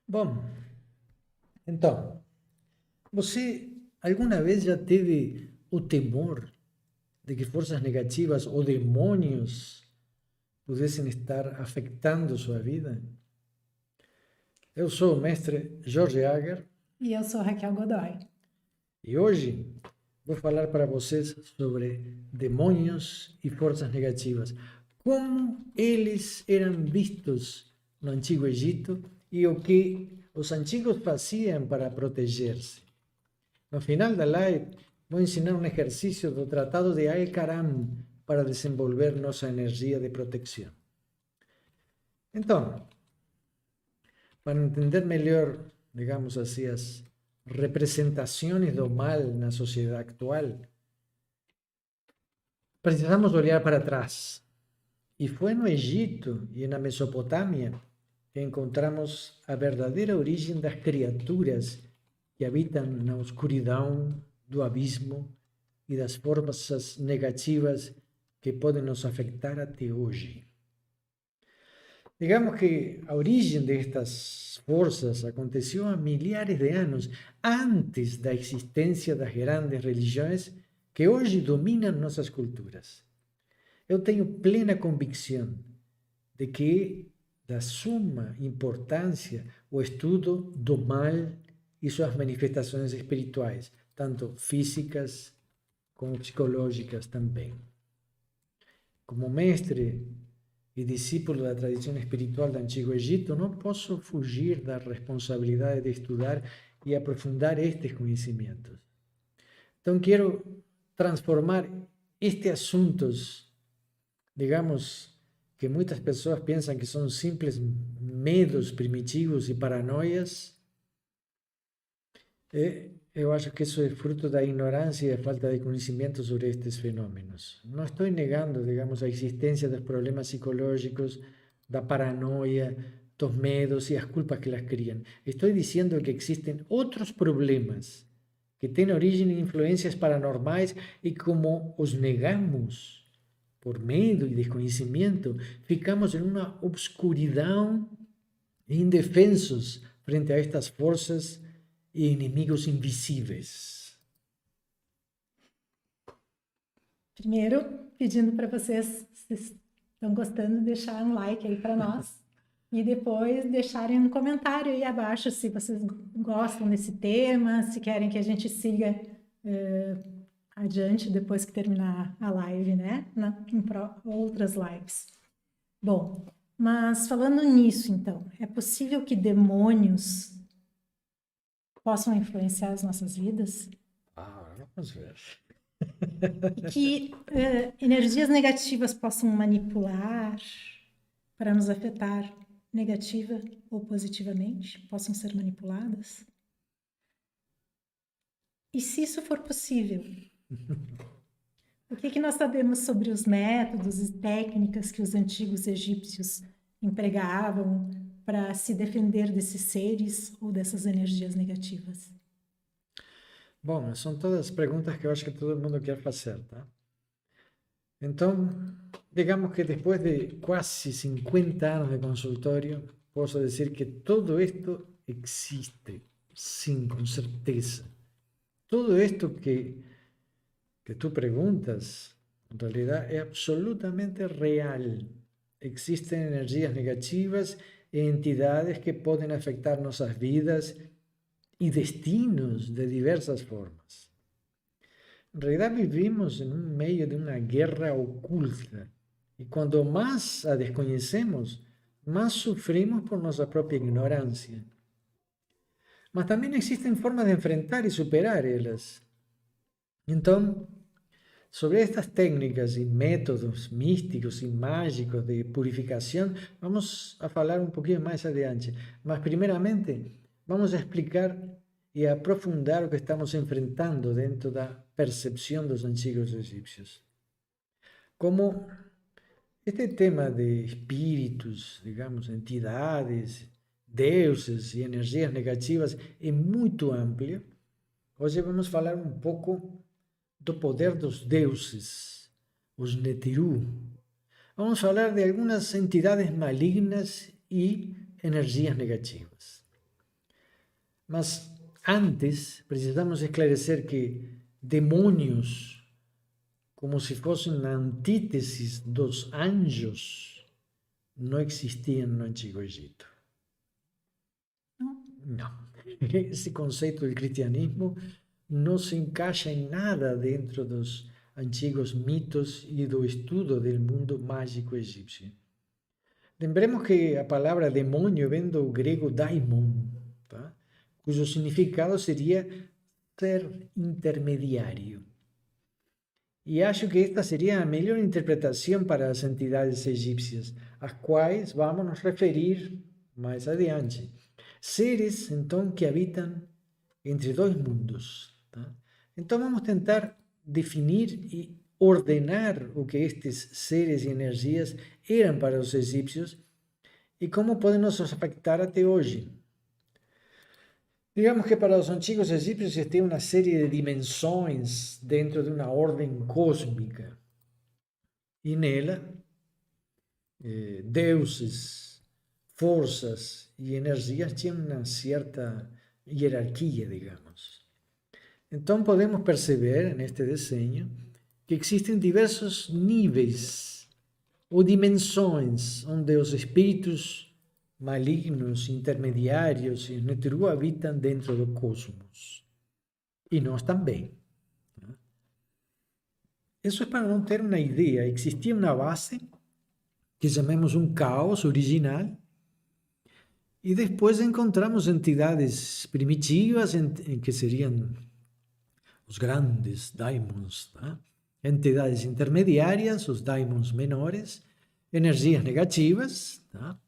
Bom, então, você alguma vez já teve o temor de que forças negativas ou demônios pudessem estar afetando sua vida? Eu sou o mestre Jorge Agar E eu sou Raquel Godoy. e hoje vou falar para vocês sobre demônios e forças negativas, como eles eram vistos no Antigo Egito e o que os antigos faziam para proteger-se. No final da live, vou ensinar um exercício do Tratado de Al-Karam para desenvolver nossa energia de proteção. Então, para entender melhor, digamos assim, as representações do mal na sociedade atual, precisamos olhar para trás. E foi no Egito e na Mesopotâmia que encontramos a verdadeira origem das criaturas que habitam na escuridão do abismo e das forças negativas que podem nos afetar até hoje. Digamos que a origem destas forças aconteceu há milhares de anos antes da existência das grandes religiões que hoje dominam nossas culturas. Eu tenho plena convicção de que é da suma importância o estudo do mal e suas manifestações espirituais, tanto físicas como psicológicas também. Como mestre e discípulo da tradição espiritual do Antigo Egito, não posso fugir da responsabilidade de estudar e aprofundar estes conhecimentos. Então, quero transformar estes assuntos, digamos, que muitas pessoas pensam que são simples medos primitivos e paranoias. Eu acho que isso é fruto da ignorância e da falta de conhecimento sobre estes fenômenos. Não estou negando, digamos, a existência dos problemas psicológicos, da paranoia, dos medos e as culpas que las criam. Estou dizendo que existem outros problemas que têm origem em influências paranormais e como os negamos por medo e desconhecimento, ficamos em uma obscuridão e indefensos frente a estas forças e inimigos invisíveis. Primeiro, pedindo para vocês, se estão gostando, deixar um like aí para nós. E depois deixarem um comentário aí abaixo se vocês gostam desse tema, se querem que a gente siga adiante depois que terminar a live, né? Em outras lives. Bom, mas falando nisso, então, é possível que demônios possam influenciar as nossas vidas? Vamos ver. E que energias negativas possam manipular para nos afetar negativa ou positivamente, possam ser manipuladas? E se isso for possível, o que nós sabemos sobre os métodos e técnicas que os antigos egípcios empregavam para se defender desses seres ou dessas energias negativas? Bom, são todas perguntas que eu acho que todo mundo quer fazer, tá? Então, digamos que depois de quase 50 anos de consultório, posso dizer que todo isto existe, sim, com certeza. Todo isto que tú preguntas, en realidad es absolutamente real. Existen energías negativas e entidades que pueden afectar nuestras vidas y destinos de diversas formas. En realidad vivimos en un medio de una guerra oculta y cuando más a desconocemos, más sufrimos por nuestra propia ignorancia. Mas también existen formas de enfrentar y superar ellas. Entonces, sobre estas técnicas y métodos místicos y mágicos de purificación, vamos a hablar un poquito más adelante. Mas, primeramente, vamos a explicar e aprofundar o que estamos enfrentando dentro da percepção dos antigos egípcios. Como este tema de espíritos, digamos, entidades, deuses e energias negativas é muito amplo. Hoje vamos falar um pouco do poder dos deuses, os Netiru. Vamos falar de algumas entidades malignas e energias negativas. Mas antes, precisamos esclarecer que demônios, como se fossem a antítese dos anjos, não existiam no Antigo Egito. Não. Esse conceito do cristianismo não se encaixa em nada dentro dos antigos mitos e do estudo do mundo mágico egípcio. Lembremos que a palavra demônio vem do grego daimon, tá? Cujo significado seria ser intermediário. E acho que esta seria a melhor interpretação para as entidades egípcias, às quais vamos nos referir mais adiante. Seres, então, que habitam entre dois mundos. Tá? Então, vamos tentar definir e ordenar o que estes seres e energias eram para os egípcios e como podem nos afetar até hoje. Digamos que para os antigos egípcios existia uma série de dimensões dentro de uma ordem cósmica. E nela, deuses, forças e energias tinham uma certa hierarquia, digamos. Então podemos perceber neste desenho que existem diversos níveis ou dimensões onde os espíritos malignos, intermediários e Netiru habitam dentro do cosmos. E nós também. Isso é para não ter uma ideia. Existia uma base que chamamos um caos original e depois encontramos entidades primitivas que seriam os grandes daimons, tá? Entidades intermediárias, os daimons menores, energias negativas, tá?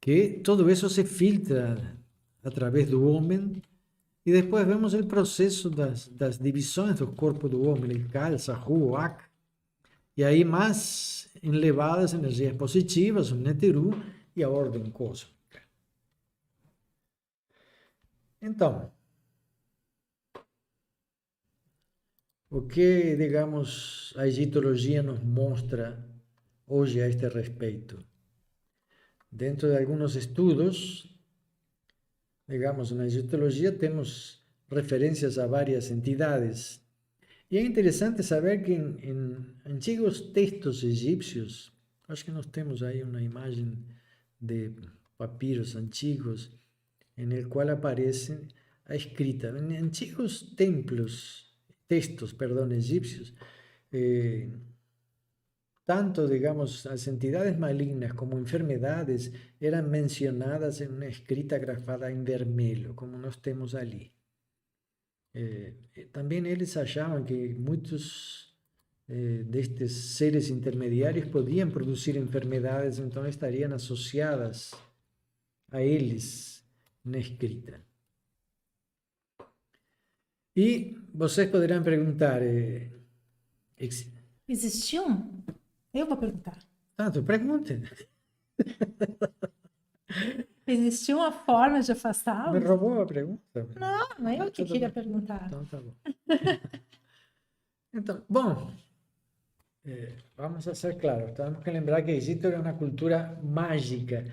Que todo isso se filtra através do homem e depois vemos o processo das divisões do corpo do homem, el Kal, Sahu, Ak, e aí mais elevadas energias positivas, o Netiru e a ordem cósmica. Então, o que, digamos, a egiptologia nos mostra hoje a este respeito? Dentro de alguns estudos, digamos, na egiptologia temos referências a várias entidades. E é interessante saber que em antigos textos egípcios, acho que nós temos aí uma imagem de papiros antigos, em qual aparece a escrita. Em antigos textos, egípcios, tanto, digamos, as entidades malignas como enfermedades eram mencionadas em uma escrita grafada em vermelho, como nós temos ali. Também eles achavam que muitos destes seres intermediários podiam produzir enfermedades, então estariam associadas a eles na escrita. E vocês poderão perguntar... Existiam? Eu vou perguntar. Tu pergunte. Existia uma forma de Me afastá-los? roubou a pergunta. Não, eu que Tudo queria bem. perguntar. Então, tá bom. Então, bom, vamos a ser claros. Temos que lembrar que Egito era uma cultura mágica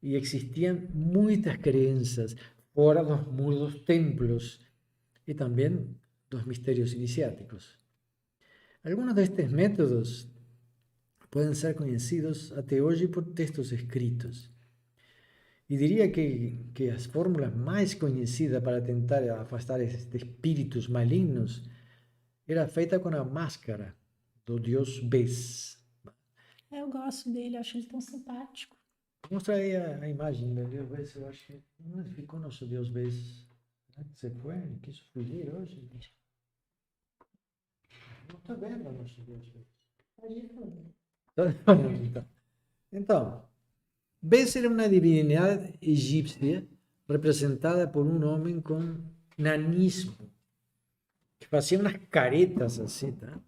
e existiam muitas crenças fora dos muros dos templos e também dos mistérios iniciáticos. Alguns destes métodos podem ser conhecidos até hoje por textos escritos. E diria que as fórmulas mais conhecidas para tentar afastar estes espíritos malignos era feita com a máscara do deus Bes. Eu gosto dele, acho ele tão simpático. Mostra aí a imagem do deus Bes, eu acho que... Onde ficou nosso deus Bes? Você foi? Ele quis fugir hoje? Não está vendo nosso deus Bes. Pode ir falando. Então, Bes era uma divindade egípcia representada por um homem com nanismo, que fazia umas caretas assim, tá?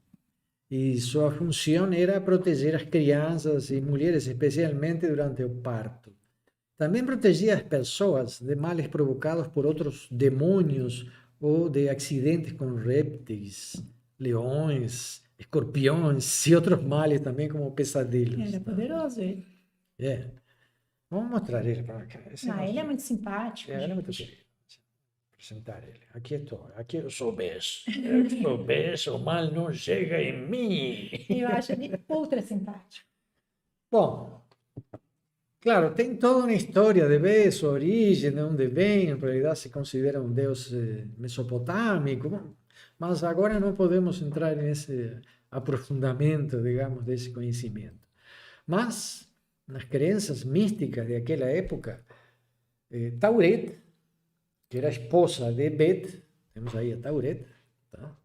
E sua função era proteger as crianças e mulheres, especialmente durante o parto. Também protegia as pessoas de males provocados por outros demônios ou de acidentes com répteis, leões, escorpiões e outros males também, como pesadelos. Era Tá? poderoso ele. É. Vamos mostrar ele para cá. Esse Ah, ele é nosso- muito simpático, ele é muito gente. querido. Apresentar ele. Aqui estou. Aqui eu sou Bess. Eu sou Bess, o mal não chega em mim. Eu acho ele ultra simpático. Bom, claro, tem toda uma história de Bess, sua origem, de onde vem, em realidade se considera um deus mesopotâmico, mas agora não podemos entrar nesse aprofundamento, digamos, desse conhecimento. Mas, nas crenças místicas daquela época, Tauret, que era a esposa de Bet, temos aí a Tauret, tá?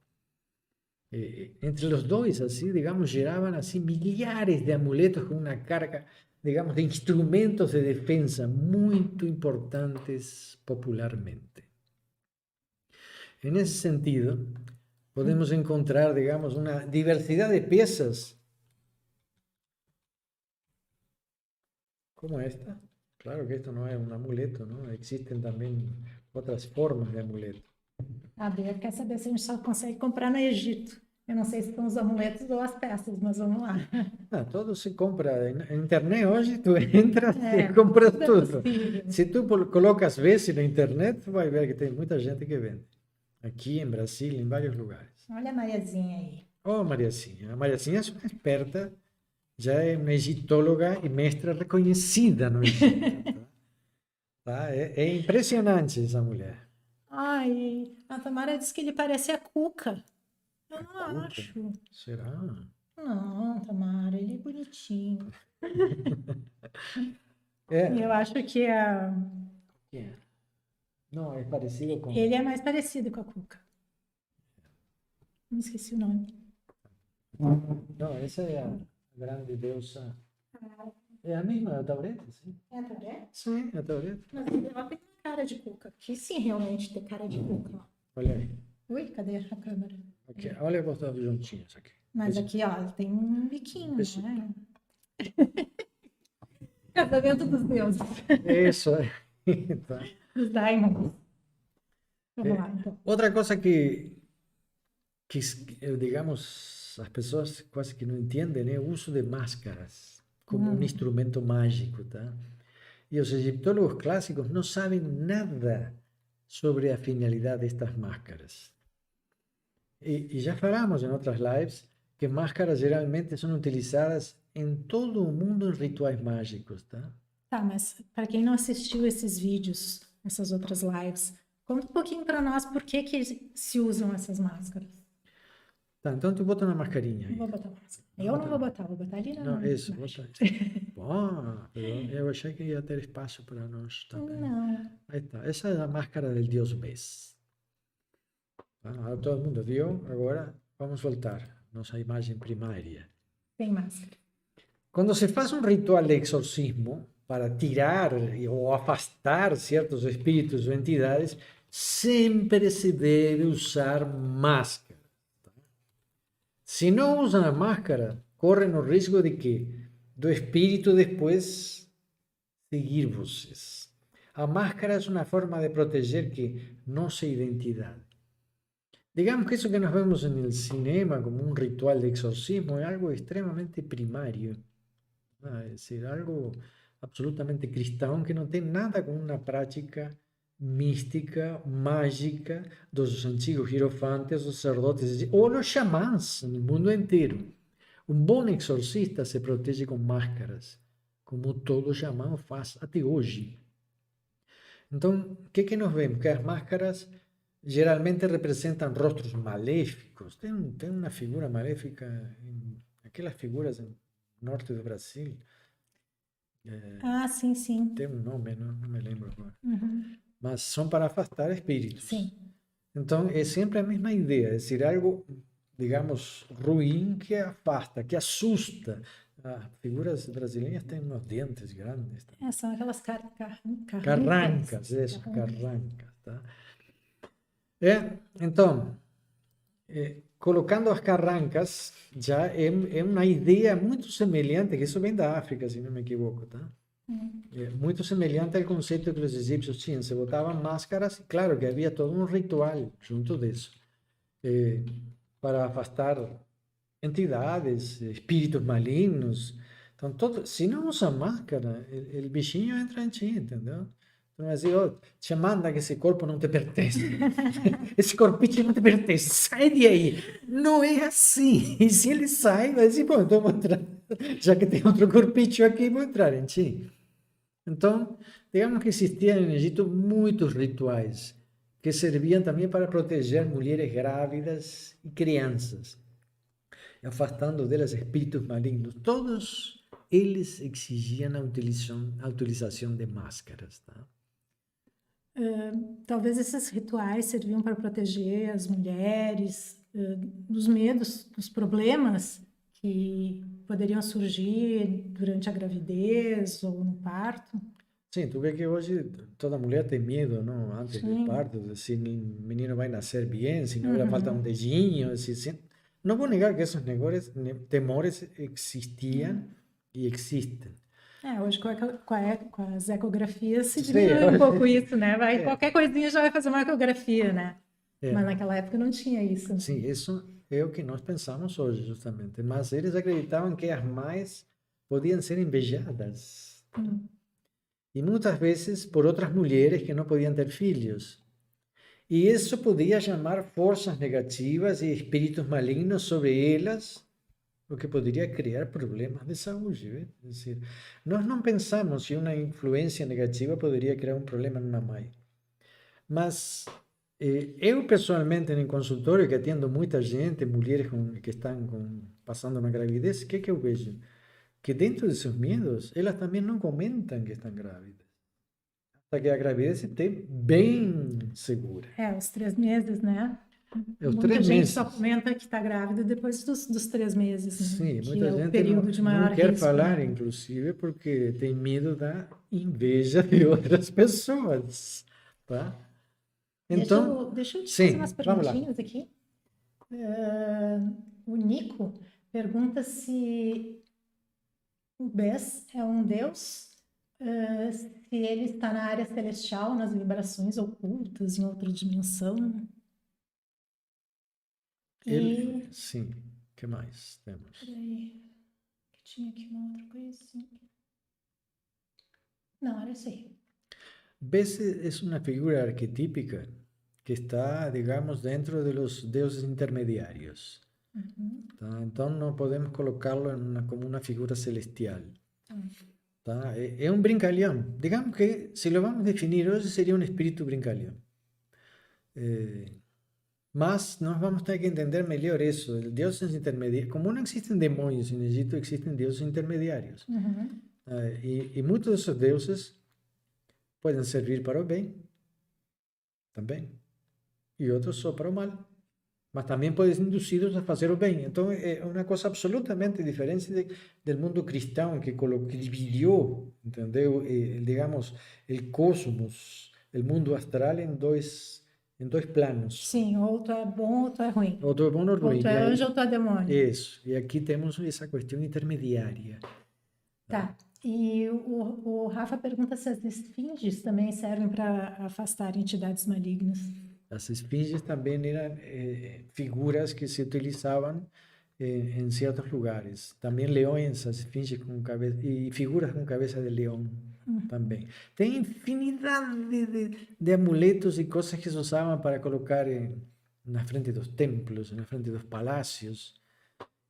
Entre os dois, assim, digamos, geravam assim milhares de amuletos com uma carga, digamos, de instrumentos de defesa muito importantes popularmente. Nesse sentido, podemos encontrar, digamos, uma diversidade de peças como esta. Claro que esto no es un amuleto, ¿no? Existen también otras formas de amuleto. A Bia quer saber se a gente só consegue comprar no Egito. Eu não sei se são os amuletos ou as peças, mas vamos lá. Ah, todo se compra en internet hoy, tú entras É, y compras tudo é todo. possível. Si tú colocas vezes na internet, tú vas a ver que tem muita gente que vende. Aqui em Brasil, em vários lugares. Olha a Mariazinha aí. Oh, Mariacinha. A Mariacinha é uma experta, já é uma egiptóloga e mestra reconhecida no Egito. Tá? É impressionante essa mulher. Ai, a Tamara disse que ele parece a Cuca. Eu não Cuca? acho. Será? Não, Tamara, ele é bonitinho. É. Eu acho que Não, é parecido com. ele é mais parecido com a Cuca. Não esqueci o nome. Não, essa é a grande deusa. É a mesma, a Taurete, sim. É a Taurete? Sim, a Taurete. Mas ela tem cara de Cuca. Que sim, realmente tem cara de Cuca. Olha aí. Ui, cadê a câmera? Aqui, olha as duas juntinhas aqui. Mas aqui, ó, ela tem um biquinho, Esse- né? Casamento dos deuses. Isso aí. Tá. Dos Diamonds. Vamos lá, então. Outra coisa que, digamos, as pessoas quase que não entendem é o uso de máscaras como um instrumento mágico, tá? E os egiptólogos clássicos não sabem nada sobre a finalidade destas máscaras. E já falamos em outras lives que máscaras geralmente são utilizadas em todo o mundo em rituais mágicos, tá? Tá, mas para quem não assistiu esses vídeos, essas outras lives, conta um pouquinho para nós por que que se usam essas máscaras. Tá, então tu bota uma mascarinha Não aí. vou botar máscara. Eu não vou botar ali não. Não, isso, bota aí. Bom, eu achei que ia ter espaço para nós também. Não. Aí tá, essa é a máscara do deus Bes. Tá, todo mundo viu? Agora vamos voltar à nossa imagem primária. Tem máscara. Quando se faz um ritual de exorcismo para tirar ou afastar certos espíritos ou entidades, sempre se deve usar máscara. Tá? Se não usam a máscara, correm o risco de que do espírito depois seguir vocês. A máscara é uma forma de proteger que nossa identidade. Digamos que isso que nós vemos no cinema como um ritual de exorcismo é algo extremamente primário. É decir, algo absolutamente cristão que não tem nada com uma prática mística, mágica dos antigos hierofantes, os sacerdotes ou os xamãs no mundo inteiro. Um bom exorcista se protege com máscaras, como todo xamã faz até hoje. Então, o que nós vemos? Que as máscaras geralmente representam rostos maléficos. Tem uma figura maléfica, aquelas figuras no norte do Brasil. Ah, sim, sim. Tem um nome, não me lembro agora. Uhum. Mas são para afastar espíritos. Sim. Então, é sempre a mesma ideia, é decir, algo, digamos, ruim que afasta, que assusta. As figuras brasileiras têm unos dentes grandes. São aquelas carrancas. Carrancas, isso, carrancas, tá? Então, colocando as carrancas, já é uma ideia muito semelhante, que isso vem da África, se não me equivoco, tá? Muito semelhante ao conceito que os egípcios tinham. Se botavam máscaras, claro que havia todo um ritual junto disso, para afastar entidades, espíritos malignos. Então, se não usa máscara, o bichinho entra em ti, entendeu? Então, assim, oh, te manda que esse corpo não te pertence. Esse corpinho não te pertence, sai de aí. Não é assim. E se ele sai, vai dizer, bom, então vou entrar. Já que tem outro corpinho aqui, vou entrar em ti. Então, digamos que existiam no Egito muitos rituais que serviam também para proteger mulheres grávidas e crianças, afastando delas espíritos malignos. Todos eles exigiam a utilização de máscaras, tá? Talvez esses rituais serviam para proteger as mulheres dos medos, dos problemas que poderiam surgir durante a gravidez ou no parto. Sim, tu vê que hoje toda mulher tem medo, não? Antes do Sim. parto, se o menino vai nascer bem, se não vai faltar um dedinho, não vou negar que esses temores existiam e existem. Hoje com as ecografias se diminui um pouco isso, né? Qualquer coisinha já vai fazer uma ecografia, né? Mas naquela época não tinha isso. Sim, isso é o que nós pensamos hoje, justamente. Mas eles acreditavam que as mães podiam ser invejadas. E muitas vezes por outras mulheres que não podiam ter filhos. E isso podia chamar forças negativas e espíritos malignos sobre elas, o que poderia criar problemas de saúde. É decir, nós não pensamos que uma influência negativa poderia criar um problema numa mãe. Mas eu, pessoalmente, em consultório, que atendo muita gente, mulheres que estão passando uma gravidez, o que eu vejo? Que dentro de seus medos, elas também não comentam que estão grávidas. Até que a gravidez esteja bem segura. Os 3 meses, né? Os Muita 3 gente meses. só comenta que está grávida depois dos 3 meses, né? Sim, Que muita é o gente período de maior não quer risco, falar, né? inclusive, porque tem medo da inveja de outras pessoas, tá? Então, deixa eu te fazer umas sim, vamos lá. perguntinhas aqui. O Nico pergunta se o Bes é um deus, se ele está na área celestial, nas vibrações ocultas, em outra dimensão. Sim, o que mais temos? Peraí, que tinha aqui uma outra coisa. Não, era isso aí. Bes es una figura arquetípica que está, digamos, dentro de los deuses intermediarios. Tá? Então, não podemos colocá-lo como uma figura celestial. Tá? É um brincalhão. Digamos que, se lo vamos definir hoje, seria um espírito brincalhão. Mas nós vamos ter que entender melhor isso. Deuses intermediários. Como não existem demônios no Egito, existem deuses intermediários. E muitos desses deuses podem servir para o bem também, e outros só para o mal, mas também podem induzir-os a fazer o bem. Então é uma coisa absolutamente diferente do mundo cristão que dividiu, entendeu? Digamos, o cosmos, o mundo astral em dois planos. Sim, ou tu é bom ou tu é ruim. Ou tu é bom ou ruim. Ou tu é anjo ou tu é demônio. Isso. E aqui temos essa questão intermediária. Tá. E o Rafa pergunta se as esfinges também servem para afastar entidades malignas. As esfinges também eram figuras que se utilizavam em certos lugares. Também leões, as esfinges com cabeça, e figuras com cabeça de leão também. Tem infinidade de amuletos e coisas que se usavam para colocar na frente dos templos, na frente dos palácios.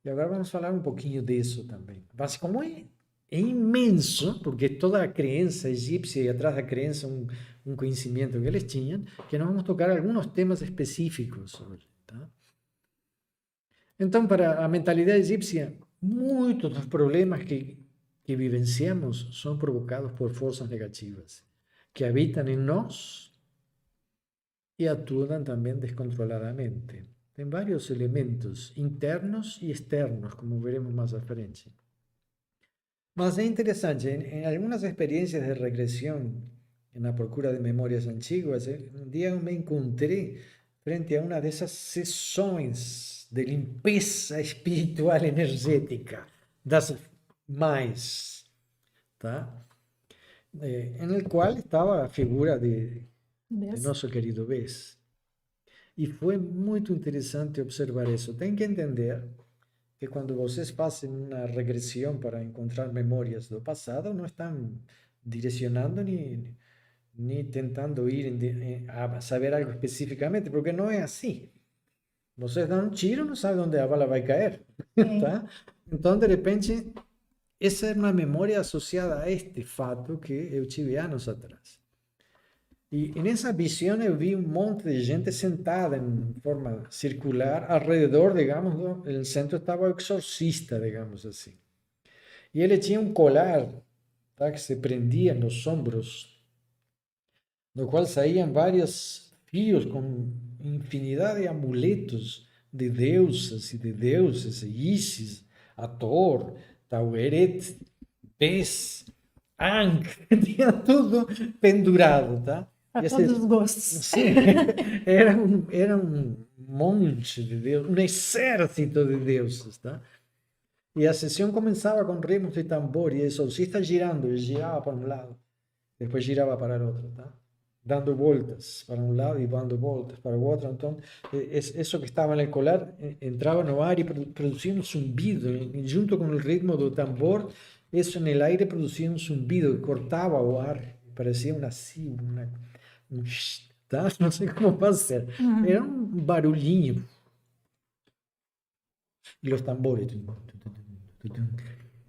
E agora vamos falar um pouquinho disso também. Mas como é imenso, porque toda a crença egípcia e atrás da crença um conhecimento que eles tinham, que nós vamos tocar alguns temas específicos hoje, tá? Então, para a mentalidade egípcia, muitos dos problemas que vivenciamos são provocados por forças negativas, que habitam em nós e atuam também descontroladamente. Tem vários elementos internos e externos, como veremos mais à frente. Mas é interessante, em algumas experiências de regressão, na procura de memórias antigas, um dia eu me encontrei frente a uma dessas sessões de limpeza espiritual energética das mais, tá? Em el qual estava a figura de Beleza? nosso querido Bess. E foi muito interessante observar isso. Tem que entender que quando vocês fazem uma regressão para encontrar memórias do passado, não estão direcionando nem tentando ir a saber algo especificamente, porque não é assim. Vocês dão um tiro, não sabem onde a bala vai cair, Sim. tá? Então, de repente, essa é uma memória associada a este fato que eu tive anos atrás. E nessa visão eu vi um monte de gente sentada em forma circular, alrededor, digamos, no centro estava o exorcista, digamos assim. E ele tinha um colar, tá, que se prendia nos ombros, no qual saíam vários fios com infinidade de amuletos de deusas e de deuses, Isis, Hathor, Taueret, Bes, Ankh, tinha tudo pendurado, tá? Para E todos esse, os gostos. sim, era um monte de deuses, um exército de deuses, tá? E a sessão começava com ritmos de tambor e o exorcista girando, ele girava para um lado, depois girava para o outro, tá? Dando voltas para um lado e dando voltas para o outro. Então, isso que estava no colar entrava no ar e produzia um zumbido, e junto com o ritmo do tambor, isso no aire produzia um zumbido que cortava o ar, parecia tá? Não sei como fazer. Era Uhum. um barulhinho. E os tambores.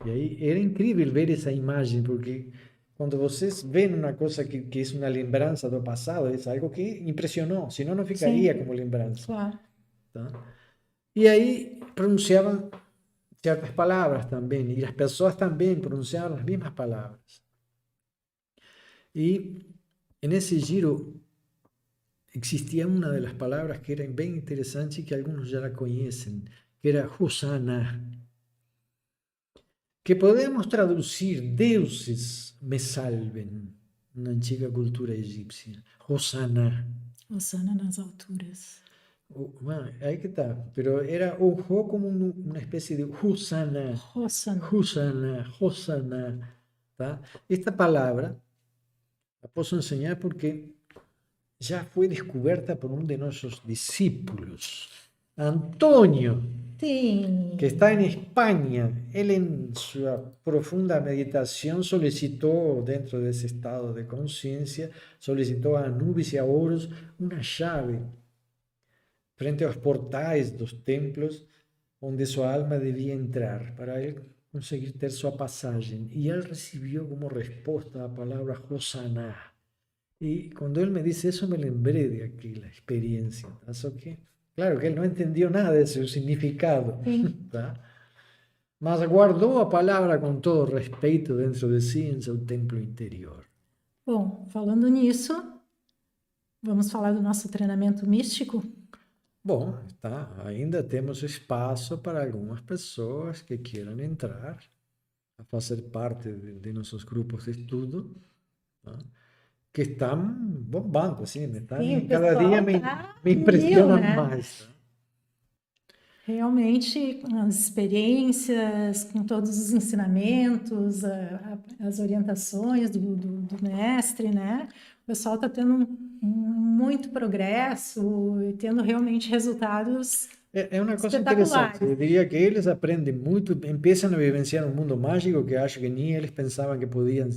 E aí era incrível ver essa imagem, porque quando vocês veem uma coisa que é uma lembrança do passado, é algo que impressionou, senão não ficaria Sim, como lembrança. claro. Tá? E aí pronunciavam certas palavras também, e as pessoas também pronunciavam as mesmas palavras. E nesse giro existia uma das palavras que era bem interessante, que alguns já la conhecem, que era Hosanna, que podemos traducir deuses me salven na antiga cultura egípcia. Hosanna. Osana nas alturas. Ahí que está. Pero era un juego como una especie de Hosanna. Hosanna. Hosanna. Hosanna. ¿Tá? Esta palabra la puedo enseñar porque ya fue descubierta por uno de nuestros discípulos, Antonio, que Sim. está en España. Él en su profunda meditación solicitó, dentro de ese estado de conciencia, solicitó a Anubis y a Horus una llave frente aos portais dos templos onde sua alma devia entrar para ele conseguir ter sua passagem. E ele recebeu como resposta a palavra Hosanna. E quando ele me disse isso, me lembrei daquela experiência. Tá? Só que, claro que ele não entendeu nada desse significado. Sim. Tá? Mas guardou a palavra com todo respeito dentro de si, em seu templo interior. Bom, falando nisso, vamos falar do nosso treinamento místico? Bom, tá, ainda temos espaço para algumas pessoas que queiram entrar a fazer parte de nossos grupos de estudo, tá? Que estão bombando, assim, Sim, o cada dia pessoal tá me mil, impressionam né? mais. Tá? Realmente, com as experiências, com todos os ensinamentos, as orientações do mestre, né? O pessoal está tendo muito progresso e tendo realmente resultados É uma coisa interessante. espetaculares. Eu diria que eles aprendem muito, começam a vivenciar um mundo mágico que acho que nem eles pensavam que podiam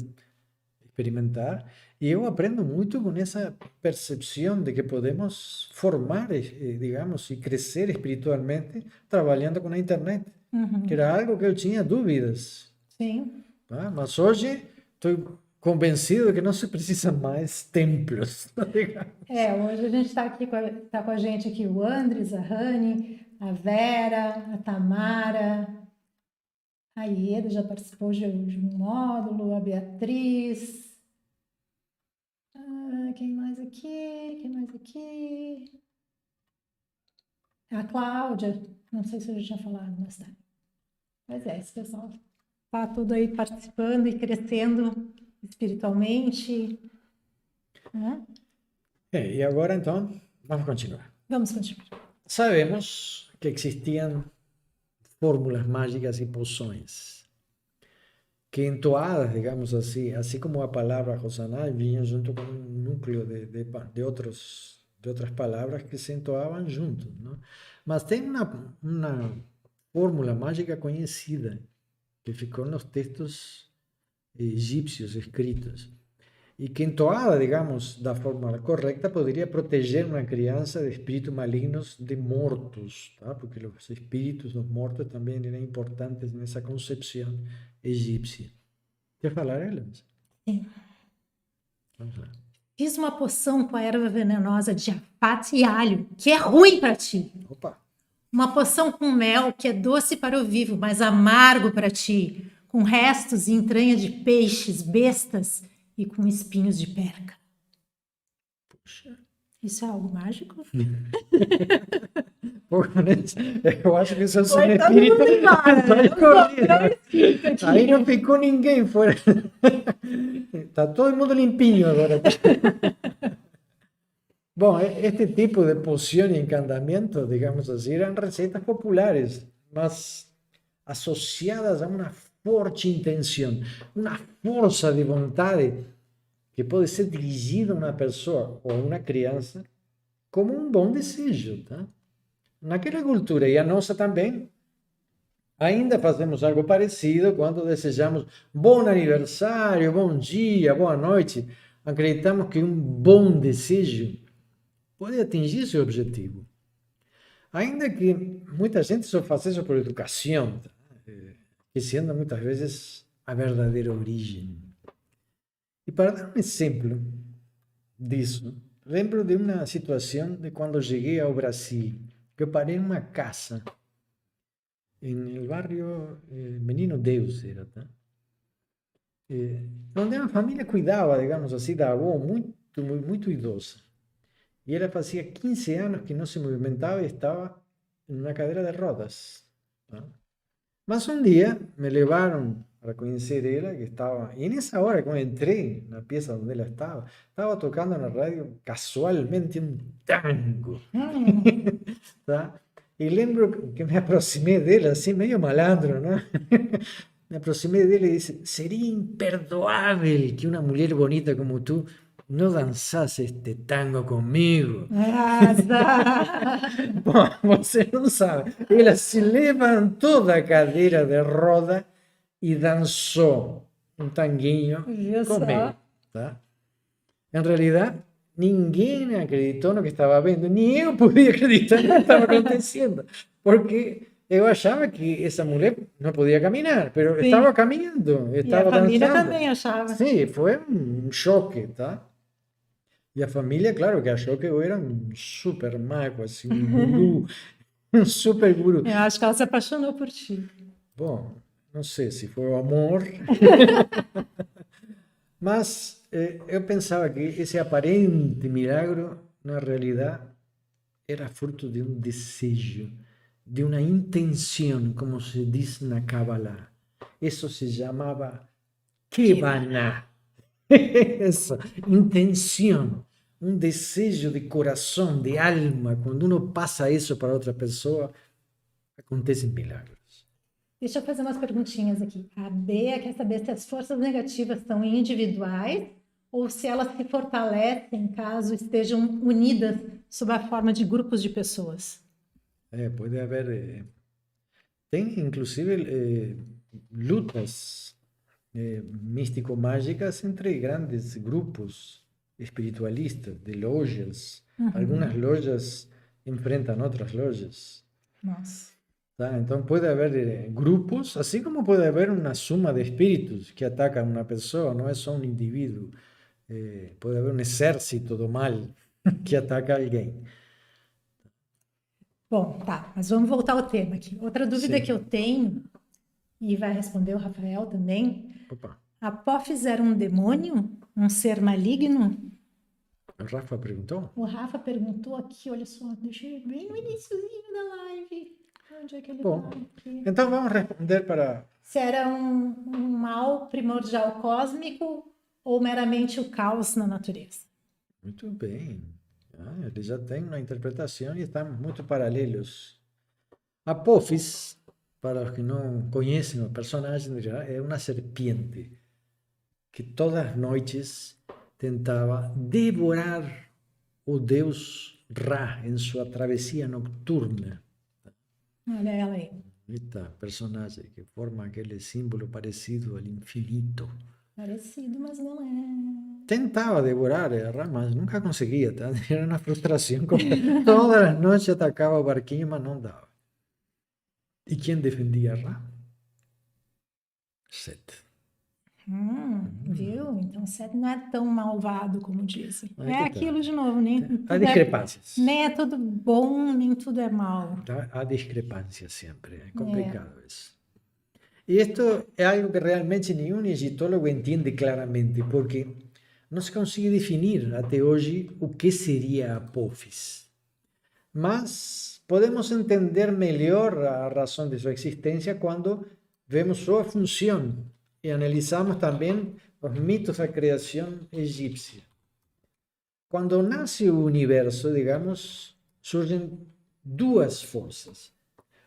experimentar. E eu aprendo muito com essa percepção de que podemos formar, digamos, e crescer espiritualmente trabalhando com a internet, que Uhum. era algo que eu tinha dúvidas. Sim, Tá? Mas hoje estou convencido que não se precisa mais templos. Digamos. hoje a gente está aqui tá com a gente aqui o Andres, a Rani, a Vera, a Tamara, a Ieda já participou de um módulo, a Beatriz. Quem mais aqui? Quem mais aqui? A Cláudia. Não sei se eu já tinha falado, mas tá. Mas é, esse pessoal Tá todo aí participando e crescendo espiritualmente, né? E agora, então, vamos continuar. Vamos continuar. Sabemos que existían fórmulas mágicas y poções que entoadas, digamos así como a palavra Hosanna, vinham junto com um núcleo de outras palavras que se entoavam juntos, não? Mas tem uma fórmula mágica conhecida que ficou nos textos egípcios escritos e que entoada, digamos, da forma correta, poderia proteger uma criança de espíritos malignos de mortos, tá? Porque os espíritos dos mortos também eram importantes nessa concepção egípcia. Quer falar, Elas? Sim. Vamos lá. Fiz uma poção com a erva venenosa de jafate e alho, que é ruim para ti. Opa! Uma poção com mel, que é doce para o vivo, mas amargo para ti, com restos e entranha de peixes, bestas e com espinhos de perca. Puxa. Isso é algo mágico? Eu acho que isso é um Foi todo espírito. mundo embora, Vai correr. aqui. Aí não ficou ninguém fora. Está todo mundo limpinho agora. Bom, este tipo de poção e encantamento, digamos assim, eram receitas populares, mas associadas a uma forte intenção, uma força de vontade que pode ser dirigida a uma pessoa ou a uma criança como um bom desejo, tá? Naquela cultura, e a nossa também, ainda fazemos algo parecido quando desejamos bom aniversário, bom dia, boa noite. Acreditamos que um bom desejo pode atingir seu objetivo. Ainda que muita gente só faz isso por educação, tá? Esquecendo muitas vezes a verdadeira origem. E para dar um exemplo disso, lembro de uma situação de quando cheguei ao Brasil, que eu parei em uma casa, no bairro Menino Deus, era, tá? Onde a família cuidava, digamos assim, da avó muito idosa. E ela fazia 15 anos que não se movimentava e estava em uma cadeira de rodas, tá? Mas um dia me levaram para conhecer ela, que estava... E nessa hora, quando entrei na pieza onde ela estava tocando na rádio casualmente um tango. Tá? E lembro que me aproximei dela, assim, meio malandro, né? Me aproximei dela e disse: seria imperdoável que uma mulher bonita como tu não dançasse este tango comigo. Bom, você não sabe. Ela se levantou da cadeira de roda e dançou um tanguinho comigo. Tá? Em realidade, ninguém acreditou no que estava vendo, nem eu podia acreditar no que estava acontecendo, porque eu achava que essa mulher não podia caminhar, mas estava caminhando, estava E a família dançando. também achava. Sim, foi um choque, tá? E a família, claro, que achou que eu era um super mago, assim, um guru, um super guru. Eu acho que ela se apaixonou por ti. Bom, não sei se foi o amor, mas eu pensava que esse aparente milagro, na realidade, era fruto de um desejo, de uma intenção, como se diz na Kabbalah. Isso se chamava Kevana. Essa intenção, um desejo de coração, de alma. Quando uno passa isso para outra pessoa, acontecem milagres. Deixa eu fazer umas perguntinhas aqui. A Bea quer saber se as forças negativas são individuais ou se elas se fortalecem caso estejam unidas sob a forma de grupos de pessoas. Pode haver... tem, inclusive, lutas místico-mágicas entre grandes grupos espiritualistas, de lojas. Algumas lojas enfrentam outras lojas. Nossa. Tá? Então pode haver grupos, assim como pode haver uma suma de espíritos que atacam uma pessoa, não é só um indivíduo. Pode haver um exército do mal que ataca alguém. Bom, tá, mas vamos voltar ao tema aqui. Outra dúvida Sim. que eu tenho, e vai responder o Rafael também. Opa, Apófis era um demônio? Um ser maligno? o Rafa perguntou? O Rafa perguntou aqui, olha só, deixei bem no iniciozinho da live. Onde é que ele Bom, tá aqui? então vamos responder para... Se era um mal primordial cósmico ou meramente o caos na natureza? Muito bem. Ele já tem uma interpretação e estamos muito paralelos. Apophis, para os que não conhecem o personagem, é uma serpiente que todas as noites tentava devorar o deus Ra em sua travessia nocturna. Olha ela aí. Eita, personagem que forma aquele símbolo parecido ao infinito. Parecido, mas não é. Tentava devorar a Ra, mas nunca conseguia, tá? Era uma frustração. Todas as noites atacava o barquinho, mas não dava. E quem defendia a Ra? Set. Viu? Então Seth não é tão malvado como dizem. Aí É que tá. aquilo de novo, nem Há tudo é, discrepâncias. nem é tudo bom, nem tudo é mal. Há discrepâncias sempre. É complicado isso. E isto é algo que realmente nenhum egiptólogo entende claramente, porque não se consegue definir até hoje o que seria a Apophis. Mas podemos entender melhor a razão de sua existência quando vemos sua função e analisamos também os mitos da criação egípcia. Quando nasce o universo, digamos, surgem duas forças.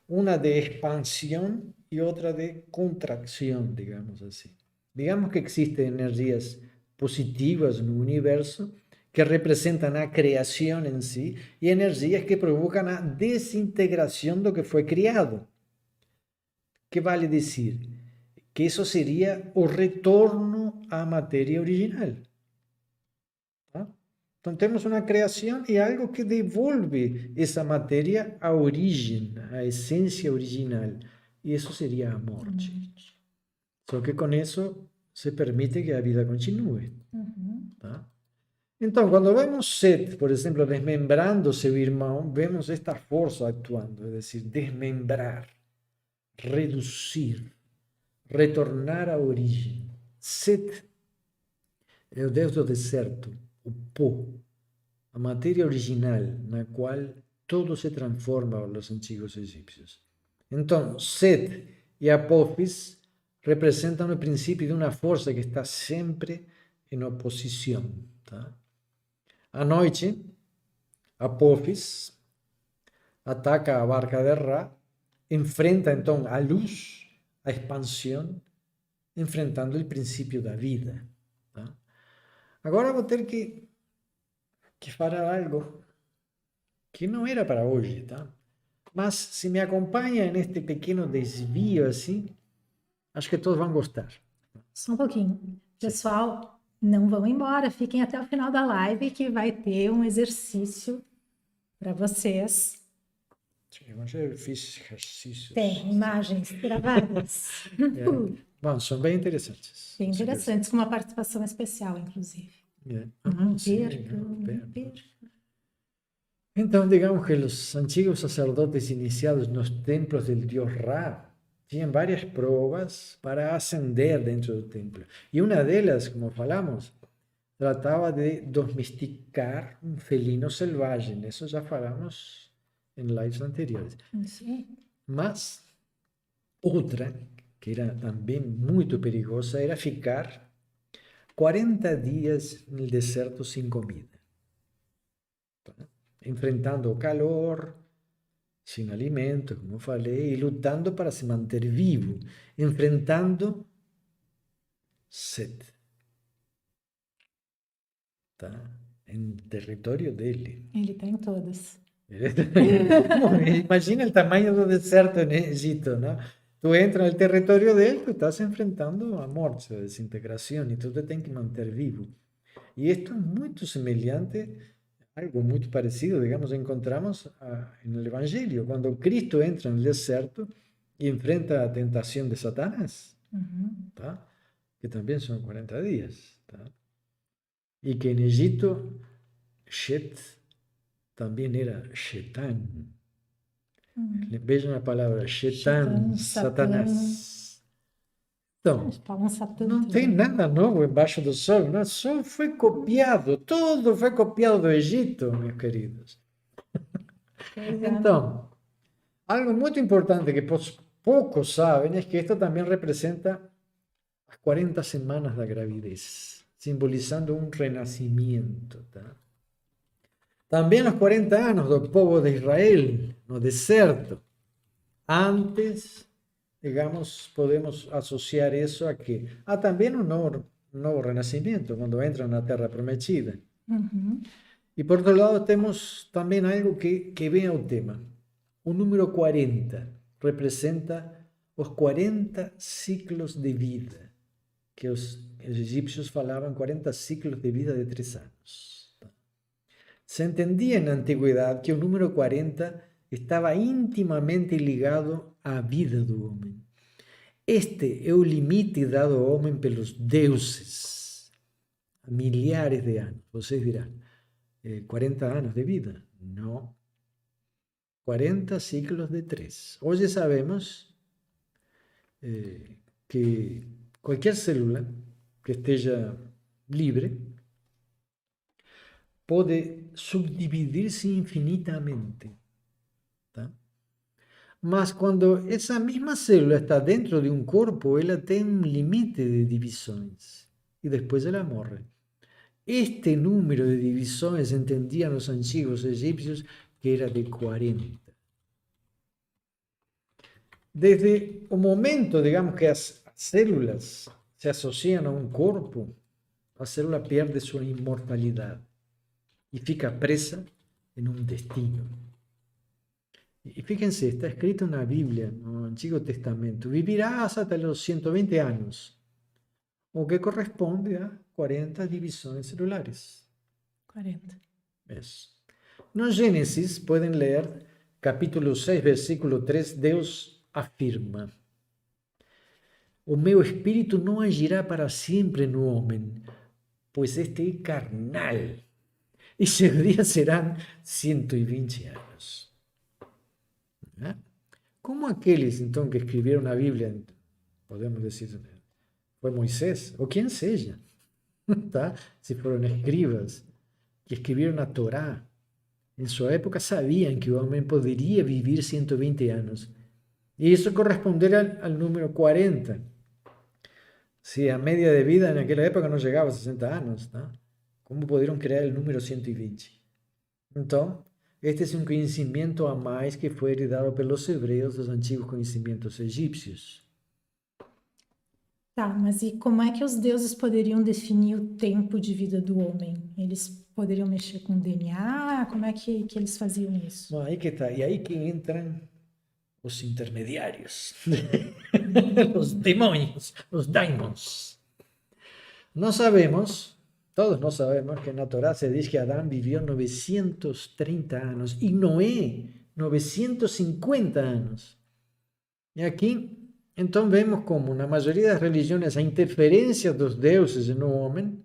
Uma de expansão e outra de contracção, digamos assim. Digamos que existem energias positivas no universo que representam a criação em si e energias que provocam a desintegração do que foi criado. Que vale dizer? Que isso seria o retorno à matéria original. Tá? Então temos uma criação e algo que devolve essa matéria à origem, à essência original. E isso seria a morte. Só que com isso se permite que a vida continue. Tá? Então, quando vemos Set, por exemplo, desmembrando seu irmão, vemos esta força atuando, é decir, desmembrar, reduzir, retornar à origem. Set é o deus do deserto, o pó, a matéria original na qual todo se transforma aos antigos egípcios. Então, Set e Apophis representam o princípio de uma força que está sempre em oposição. Tá? À noite, Apophis ataca a barca de Ra, enfrenta então a luz, a expansão, enfrentando o princípio da vida. Tá? Agora vou ter que falar algo que não era para hoje, tá? Mas se me acompanha neste pequeno desvio assim, acho que todos vão gostar. Só um pouquinho. Pessoal, não vão embora, fiquem até o final da live que vai ter um exercício para vocês. Eu já fiz exercícios. Tem imagens gravadas. Bom, são bem interessantes. Bem interessantes, com uma participação especial, inclusive. Não perca. Então, digamos que os antigos sacerdotes iniciados nos templos do deus Ra tinham várias provas para ascender dentro do templo. E uma delas, como falamos, tratava de domesticar um felino selvagem. Isso já falamos em lives anteriores. Sim. Mas outra, que era também muito perigosa, era ficar 40 dias no deserto sem comida. Enfrentando o calor, sem alimento, como falei, e lutando para se manter vivo, enfrentando sede. Tá? Em território dele. Ele está em todas. Imagina o tamanho do deserto no Egito, não? Tu entra no território dele, tu estás enfrentando a morte, a desintegração, e tu te tem que manter vivo. E isto é muito semelhante, algo muito parecido, digamos, encontramos no Evangelho, quando Cristo entra no deserto e enfrenta a tentação de Satanás, tá? Que também são 40 dias. Tá? E que em Egito, Shet também era Shetan. Vejam a palavra Shetan, Satanás. Então, não tem nada novo embaixo do sol, não? Só foi copiado, tudo foi copiado do Egito, meus queridos. Então, Algo muy importante que pocos saben es que esto también representa las 40 semanas de gravidez, simbolizando un renacimiento. ¿Tá? También los 40 años del pueblo de Israel, no deserto. Antes, digamos, podemos asociar eso a que, también un nuevo renacimiento, cuando entran en la tierra prometida. Uhum. Y por otro lado, tenemos también algo que ve al tema. Un número 40 representa los 40 ciclos de vida, que los egipcios falaban 40 ciclos de vida de 3 años. Se entendía en la antigüedad que el número 40 estaba íntimamente ligado à vida do homem. Este é o limite dado ao homem pelos deuses há milhares de anos. Vocês dirão, 40 anos de vida? Não. 40 ciclos de 3. Hoje sabemos que qualquer célula que esteja livre pode subdividir-se infinitamente. Tá? Mas quando essa mesma célula está dentro de um corpo, ela tem um limite de divisões e depois ela morre. Este número de divisões entendiam os antigos egípcios que era de 40. Desde o momento, digamos, que as células se associam a um corpo, a célula perde sua imortalidade e fica presa em um destino. Y fíjense, está escrito en la Biblia, en el Antiguo Testamento, vivirás hasta los 120 años, o que corresponde a 40 divisiones celulares. 40. Eso. No Génesis pueden leer capítulo 6, versículo 3, Deus afirma: o meu espírito não agirá para sempre no homem, pois este é carnal, e seus dias serão 120 anos. Como aqueles, então, que escreveram a Bíblia, podemos dizer, foi Moisés, ou quem seja, tá? Se foram escribas, que escreveram a Torá, em sua época sabiam que o homem poderia viver 120 anos. E isso corresponderia ao número 40. Se a média de vida naquela época não chegava a 60 anos, tá? Como poderiam criar o número 120? Então, este é um conhecimento a mais que foi heredado pelos hebreus dos antigos conhecimentos egípcios. Tá, mas e como é que os deuses poderiam definir o tempo de vida do homem? Eles poderiam mexer com o DNA? Como é que eles faziam isso? Bom, aí que está. E aí que entram os intermediários, os demônios, os daimons. Nós sabemos, todos nós sabemos que na Torá se diz que Adão viveu 930 anos e Noé 950 anos. E aqui, então, vemos como na maioria das religiões a interferência dos deuses no homem